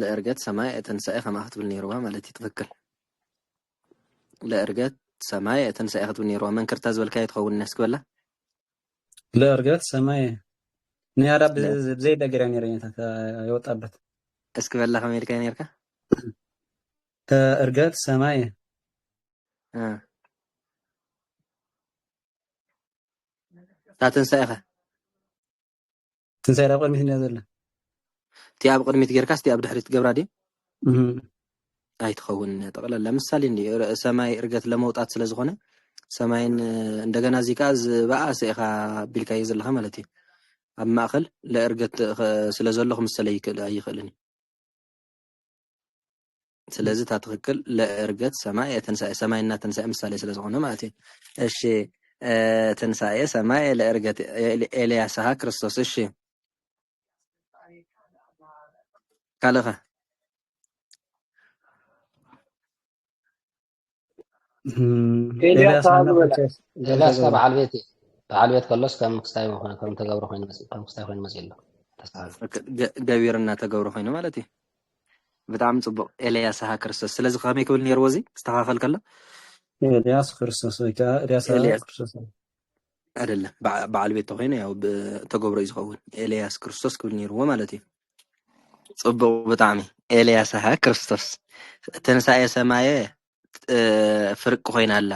ለእርገት ሰማይ ትንሳኤ ከማ ክትብል ነይረዋ ማለት እዩ ትክክል ለእርገት ሰማይ ትንሳኤ ክትብል ነይረዋ መንክርታ ዝበልካ ይትኸውን ነስክበላ ለእርገት ሰማይ ንያዳ ብዘይ ደገራ ነይረኛታት ይወጣበት እስክበላ ከመይ ኢልካ ነይርካ እርገት ሰማይ ትንሳኤ ትንሳኤ ኣብ ቅድሚት እንያ ዘላ እቲ ኣብ ቅድሚት ጌርካ እስቲ ኣብ ድሕሪት ገብራ ድዩ ኣይትኸውን ጠቕላላ ለምሳሌ እንዲ ሰማይ እርገት ለመውጣት ስለ ዝኾነ ሰማይን እንደገና እዚ ከዓ ዝበኣሰ ኢኻ ቢልካዮ ዘለኻ ማለት እዩ ኣብ ማእኸል ለእርገት ስለ ዘሎ ክምሰለ ኣይኽእልን ስለዚ እታ ትክክል ለእርገት ሰማይ ትንሳኤ ሰማይና ትንሳኤ ምሳሌ ስለ ዝኾነ ማለት እዩ እሺ ትንሳኤ ሰማይ ለእርገት ኤልያስሃ ክርስቶስ እሺ ካልኸ ኤልያስ በዓል ቤት ከሎስ ከም ክስታይ ኮይኑ ከም ተገብሮ ኮይኑ ከም ክስታይ ኮይኑ መፅሎ ገቢርና ተገብሮ ኮይኑ ማለት እዩ ብጣዕሚ ፅቡቅ ኤልያስ ሃ ክርስቶስ ስለዚ ከመይ ክብል ነይርዎ እዚ ዝተኻኸል ከሎ ኤልያስ ክርስቶስ ወይ ከዓ ኤልያስ ክርስቶስ አይደለም በዓል ቤት ኮይኑ ያው ተገብሮ እዩ ዝኸውን ኤልያስ ክርስቶስ ክብል ነይርዎ ማለት እዩ ፅቡቅ ብጣዕሚ ኤልያስ ሃ ክርስቶስ ትንሳኤ ሰማየ ፍርቅ ኮይና ኣላ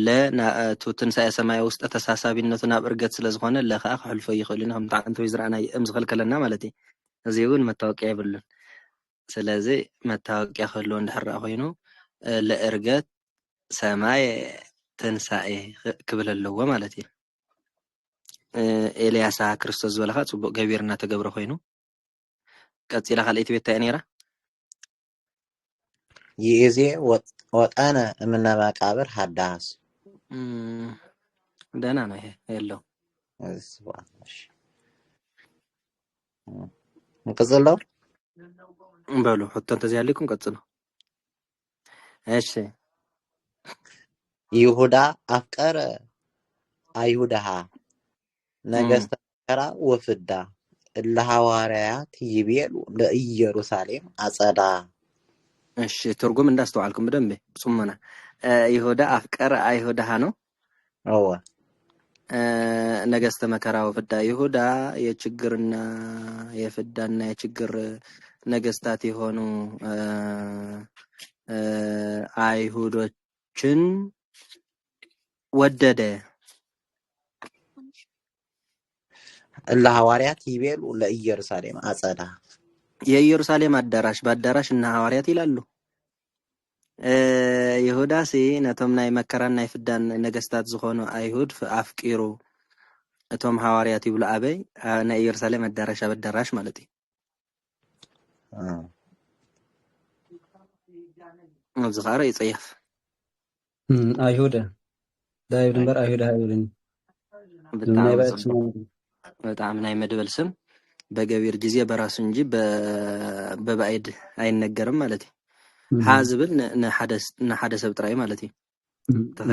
ለናቱ ትንሳኤ ሰማይ ውስጥ ተሳሳቢነቱ ናብ እርገት ስለ ዝኾነ ለኸ ክሕልፎ ይኽእል ኢና ከም ጣዕንቶ ዝረኣና እምዝኽል ከለና ማለት እዩ እዚ እውን መታወቂያ ይብሉን ስለዚ መታወቂያ ክህልዎ እንድሕር ኮይኑ ለእርገት ሰማይ ትንሳኤ ክብል ኣለዎ ማለት እዩ ኤልያስ ክርስቶስ ዝበለካ ፅቡቅ ገቢርና ተገብረ ኮይኑ ቀፂላ ካልአይቲ ቤት እንታይ ነይራ ይእዜ ወጣነ እምነ መቃብር ሃዳስ ደህና ነው ይሄ የለው እንቅፅል ነው በሉ ሕቶ እንተዚያለይኩም ቀጽሉ እሺ ይሁዳ አፍቀረ አይሁዳሃ ነገስተ ከራ ወፍዳ ለሐዋርያት ይቤሉ ለኢየሩሳሌም አጸዳ እሺ ትርጉም እንዳስተዋልኩም በደንብ ጽሙና ይሁዳ አፍቀረ አይሁዳሃ ነው አዎ ነገስተ መከራ ወፍዳ ይሁዳ የችግርና የፍዳና የችግር ነገስታት የሆኑ አይሁዶችን ወደደ ለሐዋርያት ይቤሉ ለኢየሩሳሌም አጸዳ የኢየሩሳሌም አዳራሽ በአዳራሽ እና ሐዋርያት ይላሉ ይሁዳ ሲ ነቶም ናይ መከራና ይፍዳን ነገስታት ዝኾኑ አይሁድ አፍቂሩ እቶም ሐዋርያት ይብሉ አበይ ናይ ኢየሩሳሌም አዳራሽ አበዳራሽ ማለት እዩ ዝኻረ ይጽየፍ አይሁዳ ዳይብ ድንበር አይሁዳ አይሁድን በጣም ናይ መድበል ስም በገቢር ጊዜ በራሱ እንጂ በባይድ አይነገርም ማለት እዩ ሓዝብል ንሓደ ሰብ ጥራይ ማለት እዩ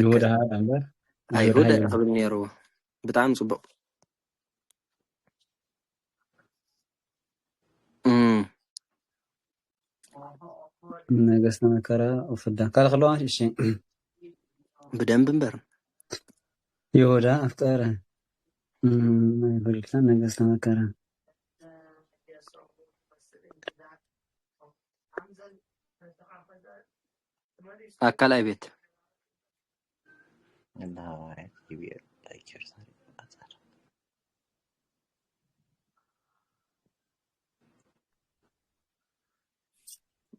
ይሁዳ ድንበር አይሁዳ ክብል ነይሩ በጣም ጽቡቅ ነገስተ መከራ ወፍዳ ካልክለዋ እሺ በደንብ እንበር ይሁዳ አፍቀረ ይፈልክታ ነገስተ መከራ አካላይ ቤት እና ሐዋርያት ይቤሉ ለኢየሩሳሌም አጸዳ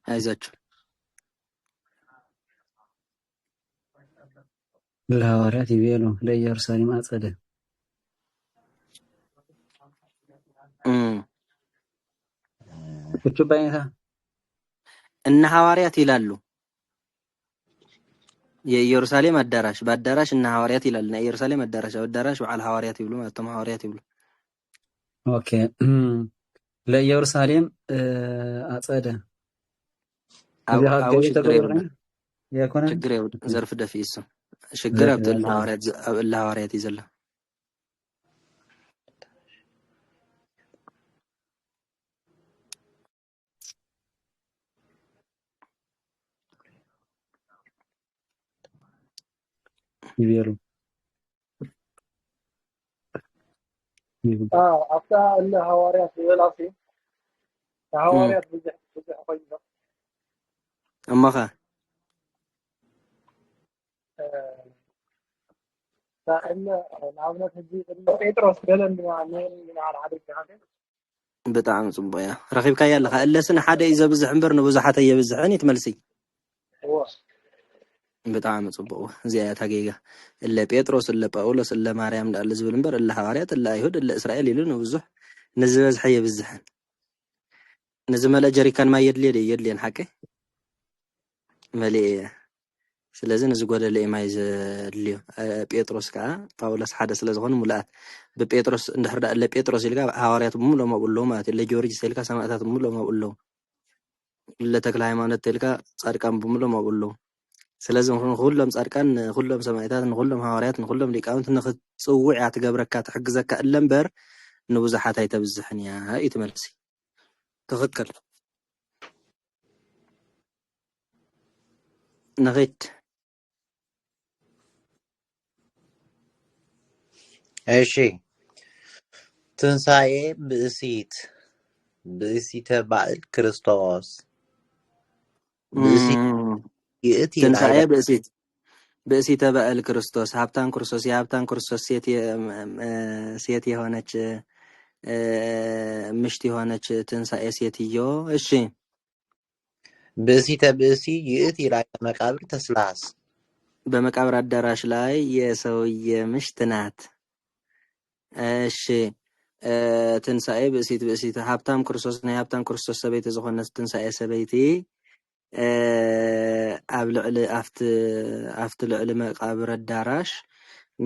አይዛችሁ ለሐዋርያት ይቤሉ ለኢየሩሳሌም አጸደ እቹ ባይታ እነ ሐዋርያት ይላሉ። የኢየሩሳሌም አዳራሽ በአዳራሽ እነ ሐዋርያት ይላል። እና ኢየሩሳሌም አዳራሽ በዓል ሐዋርያት ይብሉ ማለት ነው። ሐዋርያት ይብሉ። ኦኬ ለኢየሩሳሌም አጸደ አው ችግር የውድ ዘርፍ ደፊስ ችግር አብተል ሐዋርያት ይዘላ ይበሉ أفتح الهواريات والعصي الهواريات بزح قيمة أما خا فإن العونة هذي بيتروس بلن من على عدد هذا بتاع صبايا رخيب كيا لها إلا سنة حدا إذا بزح عمر نبزح حتى يبزحني تملسي هو بتاع صبوا زيادة حقيقة إلا بيتروس إلا باولوس إلا مريم إلا زبلنبر إلا حواريات إلا يهود إلا إسرائيل يلون وبزح نزل حي بزحن نزل ملا جري كان ما يدلي نحكي ملي سلازم نزقول اللي ما يزلي بيتروس كا باولوس حدا سلازم ملأ ببيتروس نحرد إلا بيتروس يلقى حواريات مو ما بقول لهم إلا جورج سيلكا سمعتها مو ما بقول لهم إلا تكلم عن التلكا صار كم بمو ما بقول لهم سلازم كلهم صاركان كلهم سمعتات كلهم حواريات كلهم ليقاونت ناخذ صوع تقبرك تحجزك اللمبر نبزحات يتبزحن يا هاي تملسي تفكر نغيت እሺ ትንሣኤ ብእሲተ በዓል ክርስቶስ ይእቲ ትንሣኤ ብእሲተ በዓል ክርስቶስ ሀብታም ክርስቶስ የሀብታም ክርስቶስ ሴት የሆነች ምሽት የሆነች ትንሣኤ ሴትዮ እሺ ብእሲተ ብእሲ ይእቲ ላይ መቃብር ተስላስ በመቃብር አዳራሽ ላይ የሰውዬ ምሽት ናት። እሺ ትንሣኤ ብእሲት ሀብታም ክርስቶስ ናይ ሀብታም ክርስቶስ ሰበይቲ ዝኾነት ትንሣኤ ሰበይቲ ኣብ ልዕሊ ኣብቲ ልዕሊ መቃብር አዳራሽ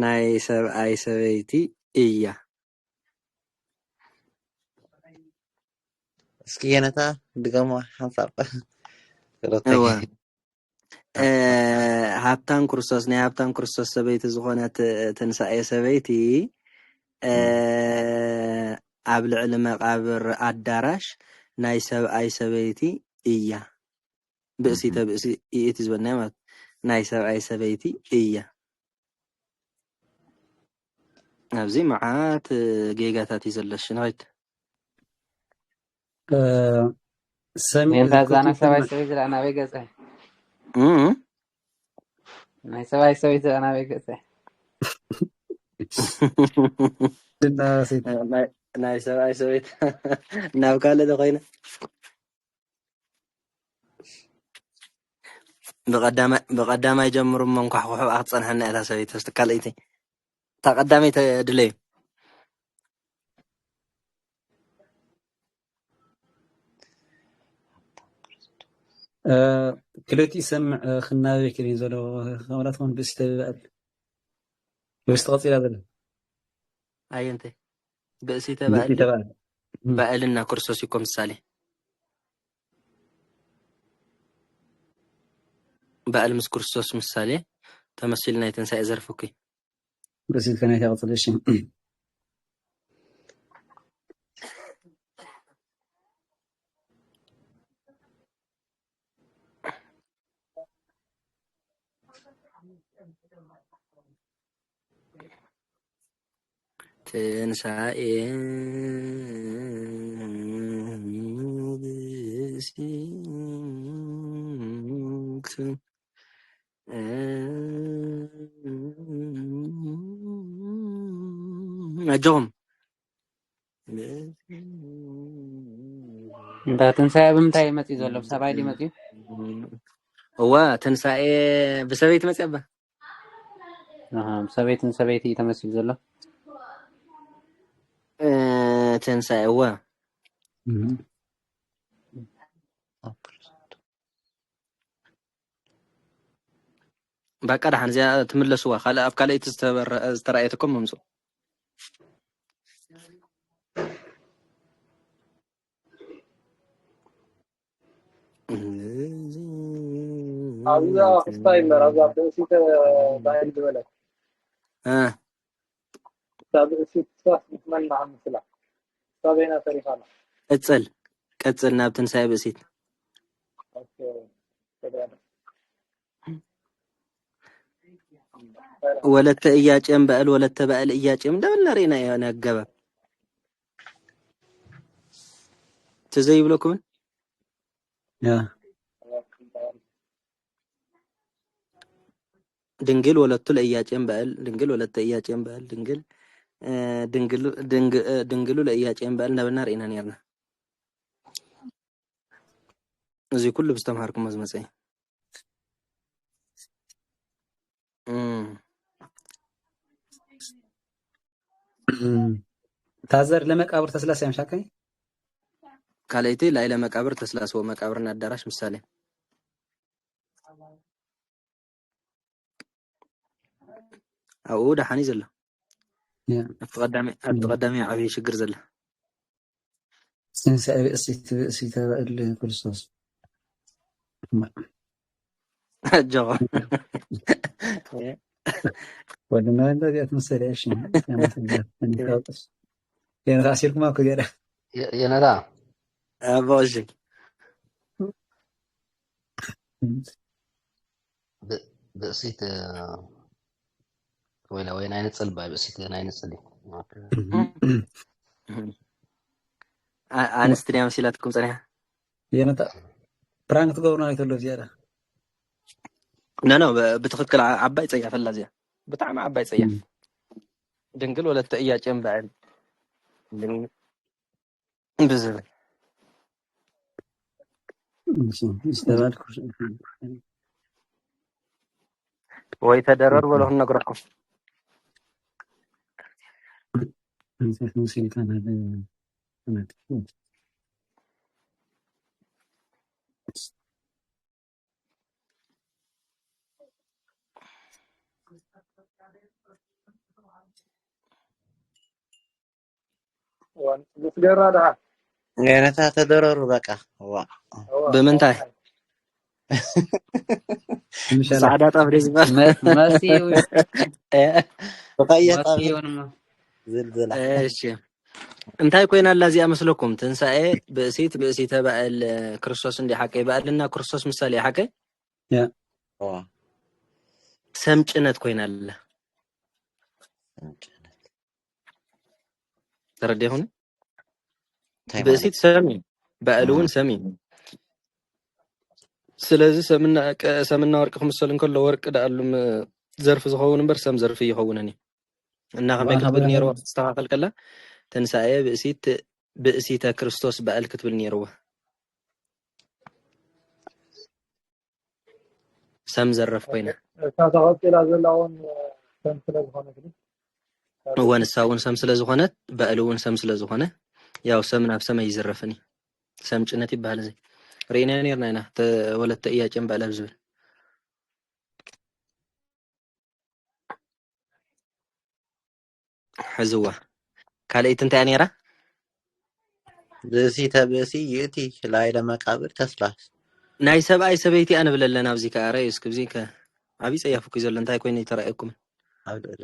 ናይ ሰብኣይ ሰበይቲ እያ። እስኪ የነታ ድገማ ሓንሳብ ሀብታም ክርስቶስ ናይ ሀብታም ክርስቶስ ሰበይቲ ዝኾነት ትንሣኤ ሰበይቲ ኣብ ልዕሊ መቃብር አዳራሽ ናይ ሰብኣይ ሰበይቲ እያ። ብእሲተ ብእሲ እቲ ዝበናይ ማለት ናይ ሰብኣይ ሰበይቲ እያ። ኣብዚ መዓት ጌጋታት ይዘለሽ ናይት ሰሚዕታ ዛና ሰብኣይ ሰበይቲ ናበይ ገጸ ናይ ሰብኣይ ሰበይቲ ናበይ ገጸ ናይ ሰብኣይ ሰበይቲ ናብ ካልእ ኮይነ بقدامي جمر من كحوح أحسن حنا إلى سويت استقليتي تقدامي تدلي كلتي سمع خناوي كرين زلو خبراتهم بستبعد بستغطي هذا أي أنت بأسيته بقالنا كورسوسيكم السالي بقال مس كورسوس مسالي تمثيلنا يتنسى زرفوكي بس كان يغطي الشيء تنسى نجوم እንታ ትንሣኤ ብምንታይ መፅኡ ዘሎ ብሰብኣይ ድዩ መፅኡ هو تنسى بسبيت مصيبه ሰበይትን ሰበይቲ ተመሲሉ ዘሎ تنسى هو بقى ده حنزي تملسوا خلا أبكالي استرأيتكم ممسو هذا ستايلر هذا بسيط بعيد ولا بسيط صح نتمنى عن مثله صابينا تاريخنا قتل نابتن سايبسيت اوكي ولت إياجم بقل ولت بقل إياجم ده بنرينا يا نجبا تزيب لكم يا دنجل ولت الإياجم بقل دنجل ولت إياجم بقل دنجل دنجلو لإياجم بقل نبنا رينا نيرنا زي كله بستمهاركم مزمسي تازر لمقابر تسلاس يمشاكي كاليتي لا إلى مقابر تسلاس هو مقابرنا الدراش مثالي أو ده حني زله أتقدمي عبي شجر زله سنسأل أسيت الكريستوس جوا ولما الذي أتمثل إيش يا مثلا يعني تأثيركم ما كده يا ندى أبوجي بقسيت ولا وين عين تصلب بقسيت عين تصلي أنا استريام سيلاتكم صريحة يا ندى برانك تقولون هاي تلو زيادة لا بتخذ عباي صيف اللازية بتعمل عباي صيف دنقل ولا تأيا جنب بعد بزر استوعبت ويتدرر ولا هم نقرأكم نسيت كان هذا بس جرى يعني تضرر بقى هو بمنتاي سعادات أفريز ما سيوي تقيت زلزلة ايش انتي كوينا الذي امثلكم تنسى بأسيت بقى الكريستوس اللي حكي بقى لنا كريستوس مثالي حكي يا سمجنت كوينا الله تردي هون بأسيت سامي بقالون سامي سلازي سمنا ورق 5 كل ورق ده قال لهم ظرف زخون بر سم ظرف يخونني انها ما كتب نيرو استغفل كلا تنسى بأسيت كريستوس بقى كتب نيرو سم زرف كوينا تغطي لازلون تمثل هون كده هو نساون سم سلازخونت بقالون سم سلازخونه ያው ሰምና ሰማይ ይዘረፈኒ ሰምጭነት ይባል ዘይ ሬና ነርናና ወለተ እያጨም ባለብዝ حزوا ካልአይት እንታይ ነራ በሲ ይእቲ ላይ ለመቃብር ተስላስ ናይ ሰብኣይ ሰበይቲ ኣነ ብለለና ኣብዚ ካረ እስክብዚ ከ ዓቢ ፀያፍኩ ዘሎ እንታይ ኮይነ ይተራእየኩም አብደለ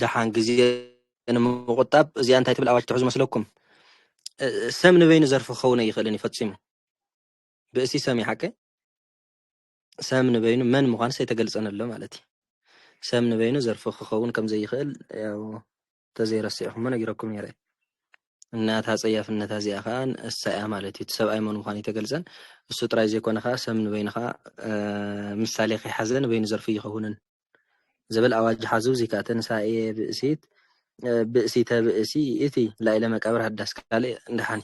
دحان ጊዜ ንምቁጣብ እዚኣ እንታይ ትብል ኣዋጅ ትሕዙ መስለኩም ሰም ንበይኑ ዘርፍ ክኸውን ይኽእልን ይፈፂሙ ብእሲ ሰም ይሓቀ ሰም ንበይኑ መን ምዃንስ ኣይተገልፀን ኣሎ ማለት እዩ ሰም ንበይኑ ዘርፍ ክኸውን ከም ዘይኽእል ያው ተዘይረሲዕኹም ነጊረኩም ነይረ እናታ ፀያፍነታ እዚኣ ከዓ እሳያ ማለት እዩ ሰብኣይ መን ምዃኑ ይተገልፀን እሱ ጥራይ ዘይኮነ ከዓ ሰም ንበይኑ ከዓ ምሳሌ ከይሓዘ ንበይኑ ዘርፊ ይኸውንን زبل أواج حزوز كاتن سائي بئسيت بئسي إثي لا إلى مكابر هداس كالي ندحاني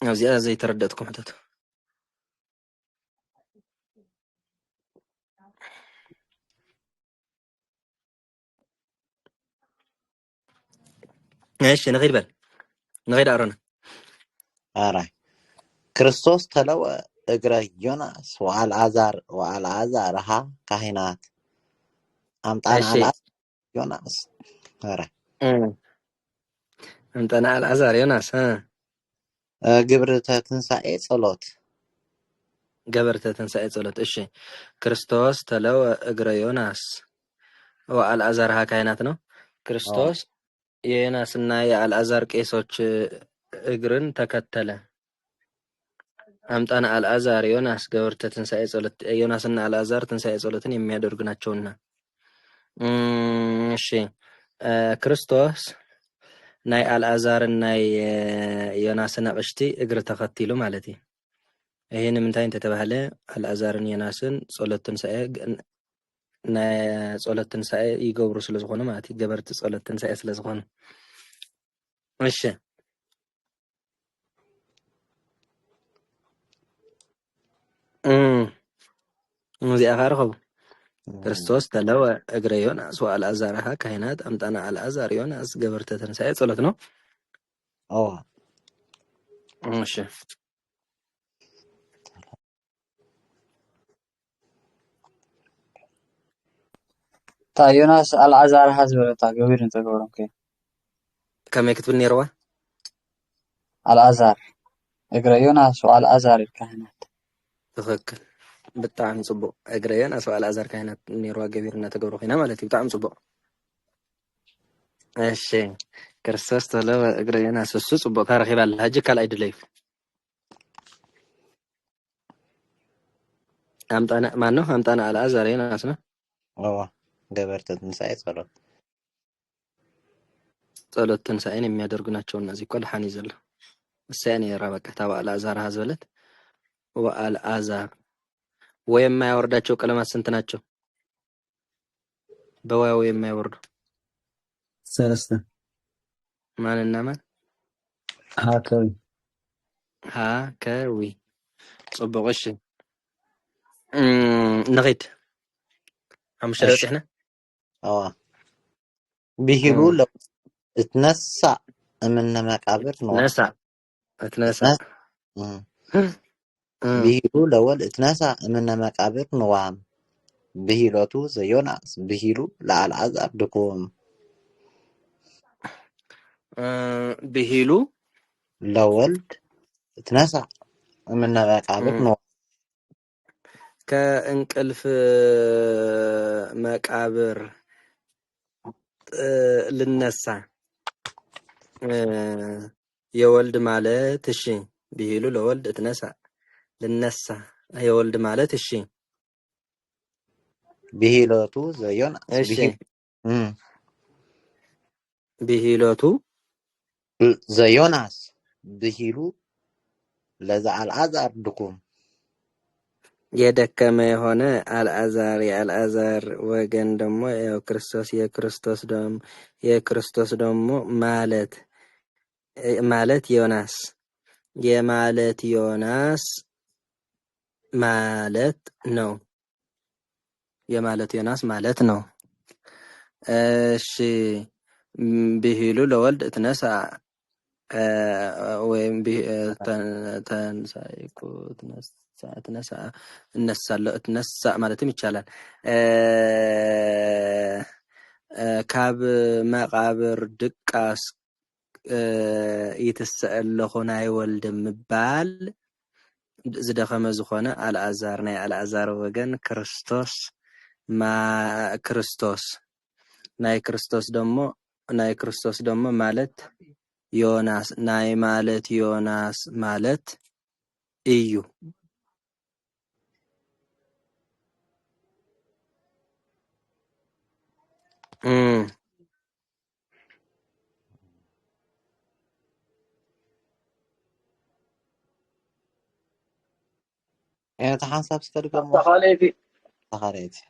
زيادة زي ترددكم حتى ماشي نغير بال نغير أرونا أراي ክርስቶስ ተለወ እግረ ዮናስ ወአልዓዛርሃ ካህናት አምጣን አልዓዛር ዮናስ أراي أمطنا العذار يوناس ግብርተ ትንሣኤ ጸሎት جبرت تنسى ጸሎት እሺ ክርስቶስ ተለወ እግረ ዮናስ ወአልዓዛር ካህናት ነው ክርስቶስ የዮናስና የአልዓዛር ቄሶች እግርን ተከተለ አምጣና አልዓዛር ዮናስ ገበርተ ትንሣኤ ጸሎት ዮናስና አልዓዛር ትንሣኤ ጸሎትን የሚያደርጉ ናቸውና እሺ ክርስቶስ ናይ አልዓዛር እና ዮናስና ቀሽቲ እግር ተከቲሉ ማለት እዩ ይሄን ምንታይ ተተባለ አልዓዛርን ዮናስን ጸሎት ትንሣኤ ናይ ጸሎት ትንሣኤ ይገብሩ ስለዝኾነ ማለት እዩ ገበርቲ ጸሎት ትንሣኤ ስለዝኾነ እሺ ሙዚቃ ካርኸቡ ክርስቶስ ተለወ እግረ ዮናስ ወአልዓዛርሃ ካህናት አምጣና አልዓዛር ዮናስ ገበርተ ትንሣኤ ጸሎት ነው እሺ تا ዮናስ አልዓዛርሃ ዝበለታ ገቢር እንተገብሮም ከ ከመይ ክትብል ነይርዋ አልዓዛር እግረ ዮናስ ወአልዓዛር ካህናት ትክክል ብጣዕሚ ጽቡቅ እግረ ዮናስ ወአልዓዛር ካህናት ነይርዋ ገቢርና ተገብሮ ኮይና ማለት እዩ ብጣዕሚ ጽቡቅ እሺ ክርስቶስ ተለወ እግረ ዮናስ እሱ ጽቡቅ ታረኺባለ ሕጂ ካልኣይ ድለዩ አምጣና ማን ነው አምጣና አልዓዛር ዮናስ ነው ገበርተ ትንሣኤ ጸሎት ትንሣኤን የሚያደርጉ ናቸው እነዚህ እኮ ልሓን ይዘለ እሳያን የራ በቃ ታባ አልዓዛር ሀዝበለት ወአልዓዛር ወይ የማያወርዳቸው ቀለማት ስንት ናቸው በዋው የማይወርዱ ሰለስተ ማንና ማን ሃከዊ ጽቡቅ እሺ نغيد عمش لو احنا بيهلو لو اتنسى من مقابر اتنسى بيهلو لو اتنسى من مقابر نوام بهيلوتو زيوناس بهيلو لالعذاب دكوم بهيلو لولد اتنسى من مقابر نوام ከእንቅልፍ መቃብር ልነሳ የወልድ ማለት እሺ ቢሉ ለወልድ እትነሳ ልነሳ የወልድ ማለት እሺ ቢሂሎቱ ዘዮን እሺ ቢሂሎቱ ዘዮናስ ቢሂሉ ለዛ አልዓዛር ድኩም የደከመ የሆነ አልዓዛር የአልዓዛር ወገን ደግሞ ያው ክርስቶስ የክርስቶስ ደግሞ ማለት ዮናስ የማለት ዮናስ ማለት ነው የማለት ዮናስ ማለት ነው እሺ ቢሂሉ ለወልድ እትነሳ ወይም ተንሳይኩ ትነሳ እነሳ ማለትም ይቻላል ካብ መቃብር ድቃስ ይተሰአል ለኾነ አይወልድ ምባል ዝደኸመ ዝኾነ አልዓዛር ናይ አልዓዛር ወገን ክርስቶስ ናይ ክርስቶስ ደሞ ማለት ዮናስ ናይ ማለት ዮናስ ማለት እዩ انت حسب ستلقى تخاليتي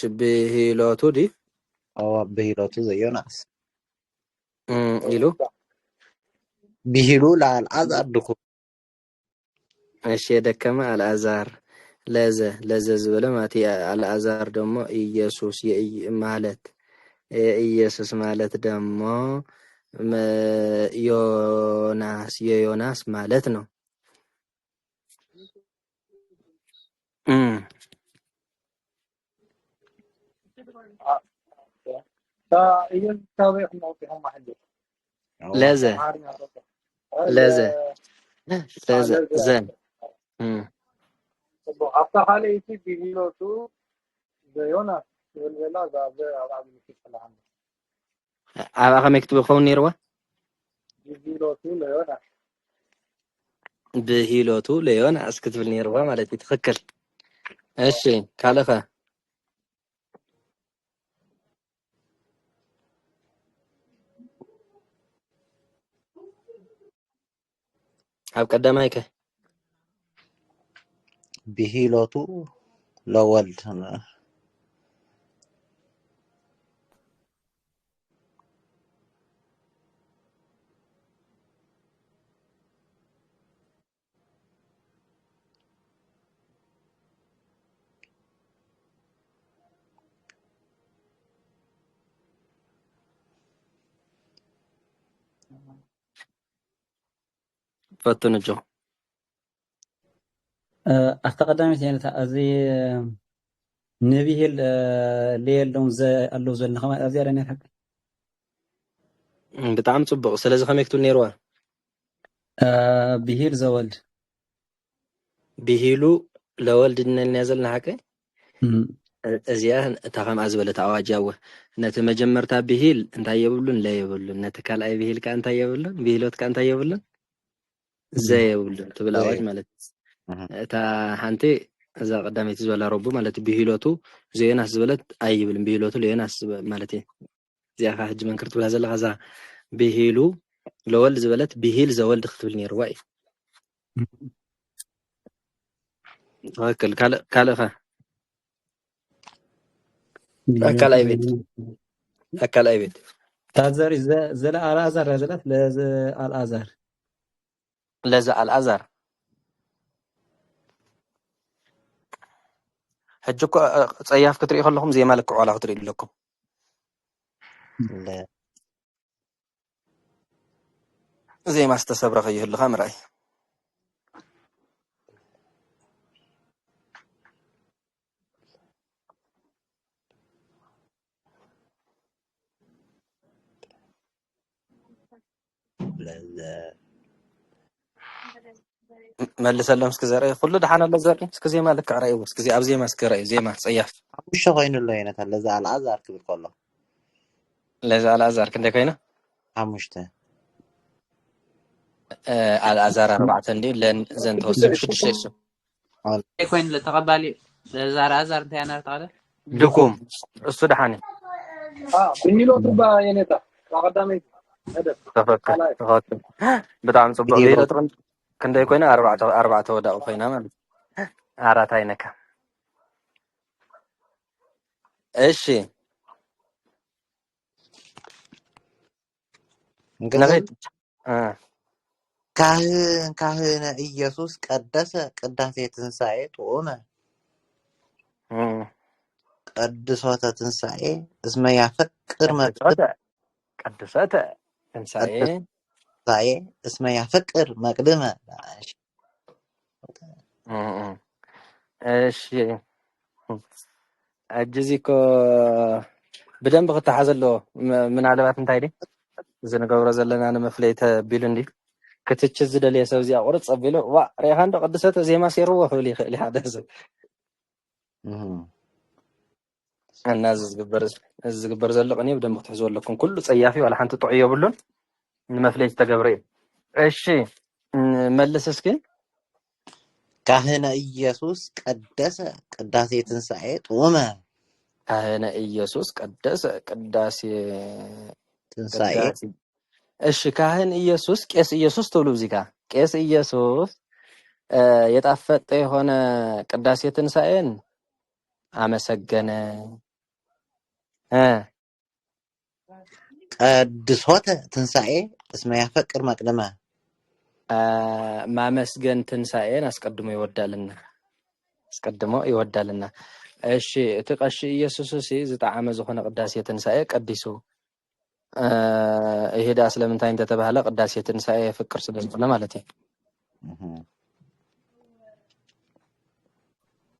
بهيلوتو دي بهيلوتو زي يوناس إلو بهيلو لالعذار دكو እሺ ደከመ አልዓዛር ለዘ ዝበለ ማቲ አልዓዛር ደግሞ ኢየሱስ ማለት ኢየሱስ ማለት ደግሞ ዮናስ ማለት ነው። لازم زين حتى حالي يجي بيجيلوتو زيونا والولا زابه على المكتب عنده أبغى مكتوب خون نيروا بيجيلوتو ليونا بهيلوتو ليونا أسكت بالنيروا مالتي تفكر إيش كالخة أب قدامك بهيلوتو لولد فتنجو أفتقدامي يعني أزي نبيه ليل لهم زي اللو زي النخمة أزي أرني حق بتعم صبغ سلازم خميكتو نيروا بهيل زولد بهيلو لولد نازل نحكي أزياء تقام أزولة عواجاوة نت مجمرتها بهيل أنت يبلون لا يبلون نت كال أي بهيل كأنت يبلون بهيلوت كأنت يبلون زي يبلون تبل عواج مالت تا حنتي إذا قدامي تزول ربو مالت بهيلوتو زي ناس زولت أي يبلون بهيلوتو ليه ناس مالتي زي أخا حج من كرتو هذا الغزا بهيلو لول زولت بهيل زولد اختبل نير واي كال أخا أكل أي بيت أكل أي بيت تازر زلا الأزر زلت لز الأزر لزع الأزر حجكو صياف كتري خلهم زي مالك وعلى خطري لكم لا زي ما استسبر خيه الخمر أي لا مال سلام سكزري كل ده حنا لزري سكزي مالك عرأي وسكزي أبزي ما سكري زي ما صياف مش غين الله هنا تلا زعل عذار كبر كله لزع الأزر كنت كينا عمشته الأزر 4 دي لين زين توصل شو تشيسو يكون لتقبلي زار أزار أنت أنا تقبل دكوم الصدحاني بيجيلوتو باينتا قدامي هذا تفكر بدعم صبغ بيلا ترن كنت كينا 4 ودا فينا ما عراتينك إيش نغيت ካህነ ኢየሱስ ቀደሰ ቅዳሴ ትንሣኤ ጦመ ቅድሶተ ትንሣኤ እስመ ያፈቅር ቅድሶተ ትንሣኤ እስመ ያፈቅር መቅድመ እሺ أجزيك بدن بقى تحزلو من علامات انتايدي زين قبر زلنا أنا مفليت بيلندي كتتشز دليا سوزي أورد صبيلو وا ريحان دو قدسات زي ما سيروا فلي حدث الناس زقبر زلقني بدن بقى تحزول لكم كله صيافي ولا حنت طعيه بلون مفليت تقبري እሺ መልስ እስኪ ካህነ ኢየሱስ ቀደሰ ቅዳሴ ትንሣኤ ጦመ ካህነ ኢየሱስ ቀደሰ ቅዳሴ ትንሣኤ እሺ ካህን ኢየሱስ ቄስ ኢየሱስ ተብሎ እዚህ ጋር ቄስ ኢየሱስ የጣፈጠ የሆነ ቅዳሴ ትንሣኤን አመሰገነ ቀድሶተ ትንሣኤ እስመ ያፈቅር መቅድመ ማመስገን ትንሣኤን አስቀድሞ ይወዳልና እሺ እቲ ቀሺ ኢየሱስ ሲ ዝጣዓመ ዝኾነ ቅዳሴ ትንሳኤ ቀዲሱ ይሄዳ ስለምንታይ እንተተባህለ ቅዳሴ ትንሳኤ ፍቅር ስለዝኾነ ማለት እዩ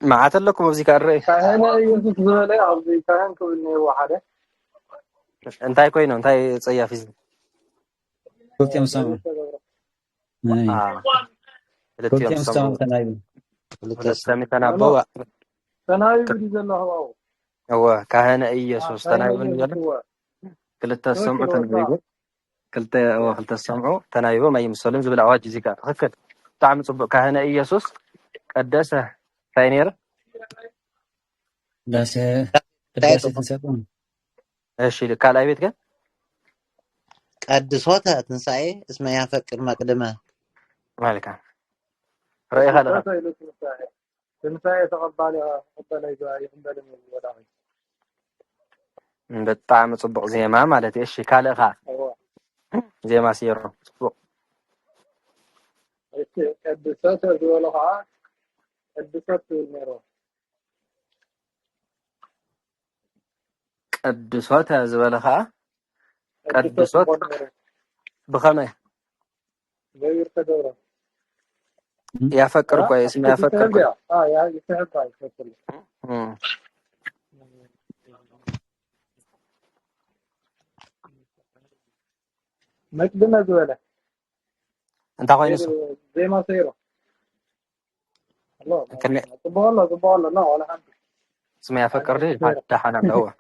معات لكم أبزي كاري كهنا يوسف زولي أبزي كهن كوني واحدة انتاي كوينو انتاي صيافي كلتي مسامع كلتي مسامع تنايب لتسمي تنابو تنايب دي الله هو كهنا إيسوس تنايب نيجا كلتا السمع تنايب كلتا السمع تنايب ما يمسلم زبل عواج زيكا هكذا طعم صب كهنا إيسوس قداسه فاينير قداسه تنسقون ايش كالاي بيت كان قدسوتا تنساي اسمها يفكر مقدمه مالك رأي هذا تنساي تقبلها قبلها يقبل من الوداعي بالطعم صبق زيما مالتي ايش كالها زيما سيرو صبق قدسات زولها قدسات الميرو قدسوت زبلها قدسوت بخمه غير تدورة يفكر كويس ما يفكر كويس يا يفهم كويس مقدمة زولة انت كويس زي ما سيرو الله طبعا لا ولا حد اسمه يفكر لي حتى حنا هو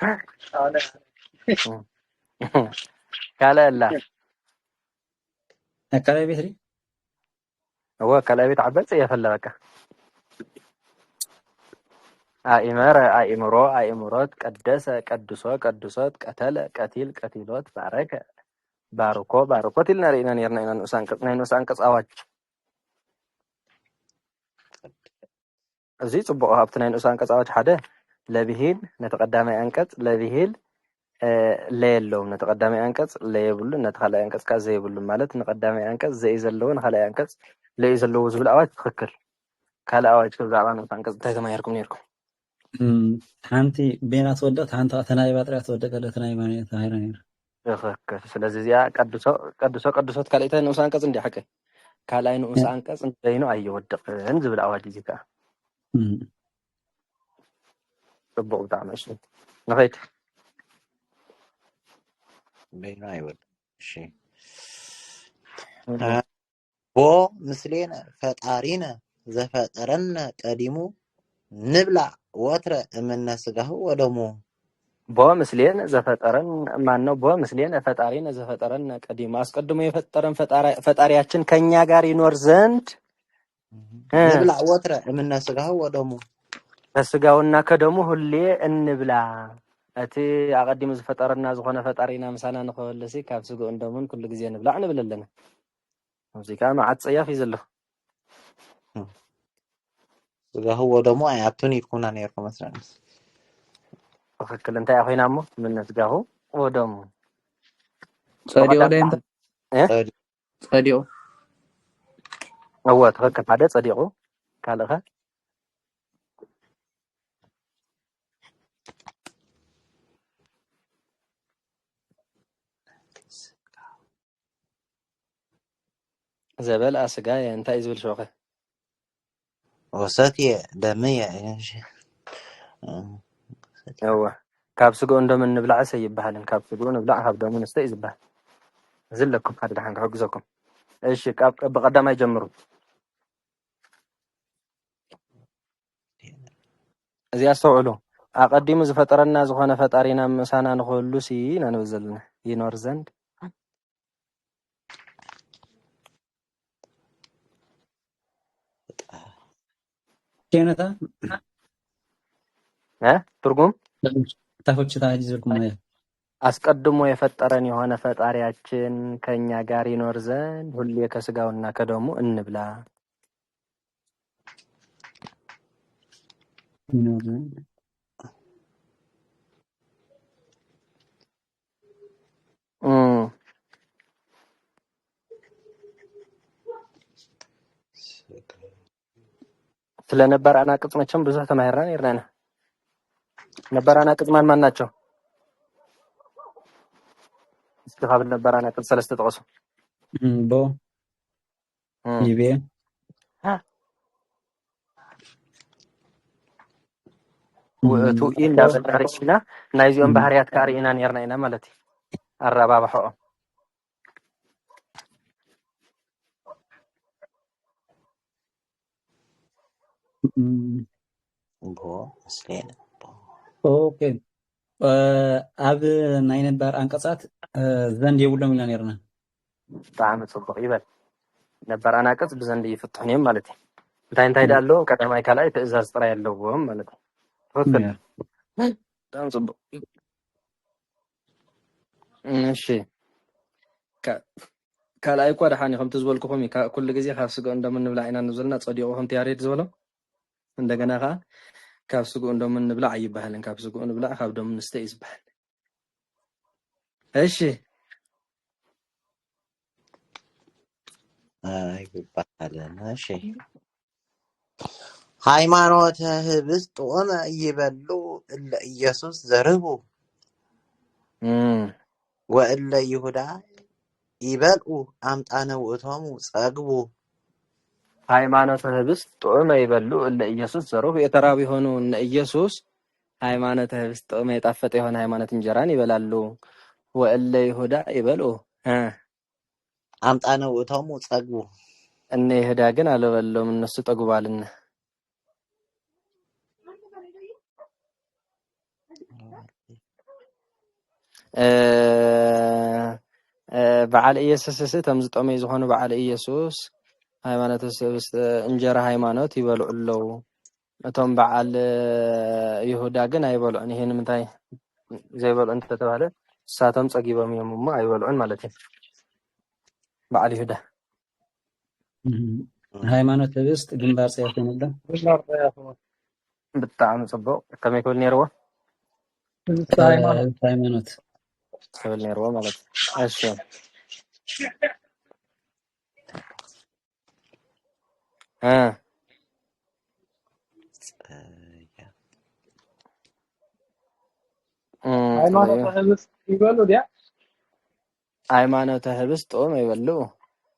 كلا لا كلا بيتري هو كلا بيت عبد يفلا بك آئمرات قدسات قتل قتيلات باركو تلنا رينا نيرنا نسانقص أواج أزي صبغ هابتنا نسانقص أواج حدا لبهيل نتقدم أنقص لبهيل ليلهم نتقدم أنقص ليبل نتخلى أنقص كذا يبل مالت نقدم أنقص زي زلوا نخلى أنقص لي زلوا زبل أواج تفكر كلا أواج كذا عبان نسانقص تاجا ما يركم نيركم حانتي بينات ودت حانت تناي باتريات ودت ولا تناي ماني تايرانير يفكر ስለዚህ ያ ቀድሶት ካልእተ ንኡስ አንቀጽ እንዲ ሓቀ ካልኣይ ንኡስ አንቀጽ እንደይኑ ኣይወድቕን ዝብል ኣዋጅ እዚ ከዓ ጽቡቕ ብጣዕሚ እሺ ንኸይድ በይኑ ኣይወድቕ እሺ ቦ ምስሌነ ፈጣሪነ ዘፈጠረነ ቀዲሙ ንብላ ወትረ እምነ ስጋሁ ወደሙ ቦ ምስሌን ዘፈጠረን ማን ነው? ቦ ምስሌን ፈጣሪን ዘፈጠረን ቀዲሙ አስቀድሞ የፈጠረን ፈጣሪያችን ከኛ ጋር ይኖር ዘንድ ንብላ ወትረ እምነ ስጋሁ ወደሙ ከስጋውና ከደሙ ሁሌ እንብላ እቲ አቀዲሙ ዘፈጠረና ዝኾነ ፈጣሪና ምሳና ንኸወለሲ ካብ ስጋው እንደምን ኩሉ ግዜ ንብላ ንብለለና ሙዚቃ ማዓት ፀያፍ ይዘሎ ስጋሁ ወደሙ አያቱን ይኩና ነይሩ መስራን ትክክል እንታይ ኮይናሞ ምን ስጋሁ ወደሙ ጸዲዮ ደንተ ጸዲዮ هو ትክክል ሓደ ጸዲቁ ካልኸ زبل اسغا እንታይ ዝብል ሾኸ ወሰትየ ደምየ هو ካብ ስጋው እንደምን ንብላዕ ይባሃልን ካብ ስጋው ንብላዕ ካብ ደሙ ንስተ ይዝባል ዝለኩም ሓደ ደሓን ክሕግዘኩም እሺ በቀዳማይ ጀምሩ እዚ አስተውዕሉ አቀዲሙ ዝፈጠረና ዝኾነ ፈጣሪና ምሳና ንኸሉ ሲ ናንብዘልና ይኖር ዘንድ ኬነታ ትርጉም ታፎች ታጅ ዝልኩም ነው አስቀድሞ የፈጠረን የሆነ ፈጣሪያችን ከኛ ጋር ይኖር ዘንድ ሁሌ ከስጋውና ከደሙ እንብላ ይኖር ስለነበር አናቅጽ መቼም ብዙ ተማህራን ይርናና ነበር አናቅጽ ማን ናቸው? እስኪ ካብ ነበር አናቅጽ ሰለስተ ተጠቅሱ። ቦ ይቤ ውእቱ እንዳበልና ርኢና ናይዚኦም ባህርያት ካርኢና ነርና ኢና ማለት እዩ አረባብሖኦም ኦኬ ኣብ ናይ ነባር አንቀጻት ዘንድ የብሎም ኢልና ነርና ብጣዕሚ ጽቡቅ ይበል ነበር አናቅጽ ብዘንድ ይፍትሑን እዮም ማለት እዩ እንታይ ዳሎ ቀዳማይ ካልኣይ ትእዛዝ ጥራይ ኣለዎም ማለት እዩ ትክክል በጣም ጽቡቅ እሺ ካልኣይ እኳ ድሓን ከምቲ ዝበልኩኹም ኩሉ ግዜ ካብ ስግኦ እንደምንብላ ኢና ንብልና ፀዲቑኹም ትያሬድ ዝበሎ እንደገና ከዓ ካብ ስግኦ እንደምንብላ ኣይባሃልን ካብ ስግኦ ንብላ ካብ ደም ንስተ እዩ ዝበሃል እሺ አይባልን እሺ ሃይማኖተ ህብስት ጦመ ይበሉ እለ ኢየሱስ ዘርህቡ ወእለ ይሁዳ ይበልኡ አምጣነ ውእቶሙ ጸግቡ ሃይማኖተ ህብስት ጦመ ይበሉ እለ ኢየሱስ ዘርህቡ የተራቡ የሆኑ እነ ኢየሱስ ሃይማኖተ ህብስት ጦመ የጣፈጠ የሆነ ሃይማኖት እንጀራን ይበላሉ ወእለ ይሁዳ ይበልኡ አምጣነ ውእቶሙ ጸግቡ እነ ይሁዳ ግን አልበሉም እነሱ ጠግቧልና በዓል ኢየሱስ ተምዝ ጦመይ ዝኾኑ በዓል ኢየሱስ ሃይማኖት ህብስት እንጀራ ሃይማኖት ይበልዑ ኣለዉ እቶም በዓል ይሁዳ ግን አይበልዑን ይሄን ምንታይ ዘይበልዑ እንተተባለ እሳቶም ጸጊቦም እዮም እሞ አይበልዑን ማለት እዩ በዓል ይሁዳ ሃይማኖት ህብስት ግንባር ፀያፍ ነበር ብጣዕሚ ጽቡቅ ከመይ ክብል ነይርዎ ሃይማኖት ክብል ነይርዎ ማለት እሺ ሃይማኖተ ህብስት ይበሉ ዲያ ሃይማኖተ ህብስት ጦመ ይበሉ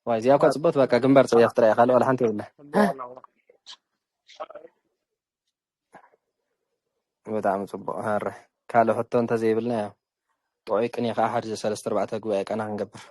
ዋይ እዚኣ እኳ ጽቡቅ በቃ ግንባር ፀያፍ ጥራይ ካልእ ወላ ሓንቲ የብላ ብጣዕሚ ጽቡቅ ሃረ ካልእ ሕቶ እንተዘይብልና ያው ጥዑይ ቅኔ ከዓ ሓደ 3-4 ጉባኤ ቀና ክንገብር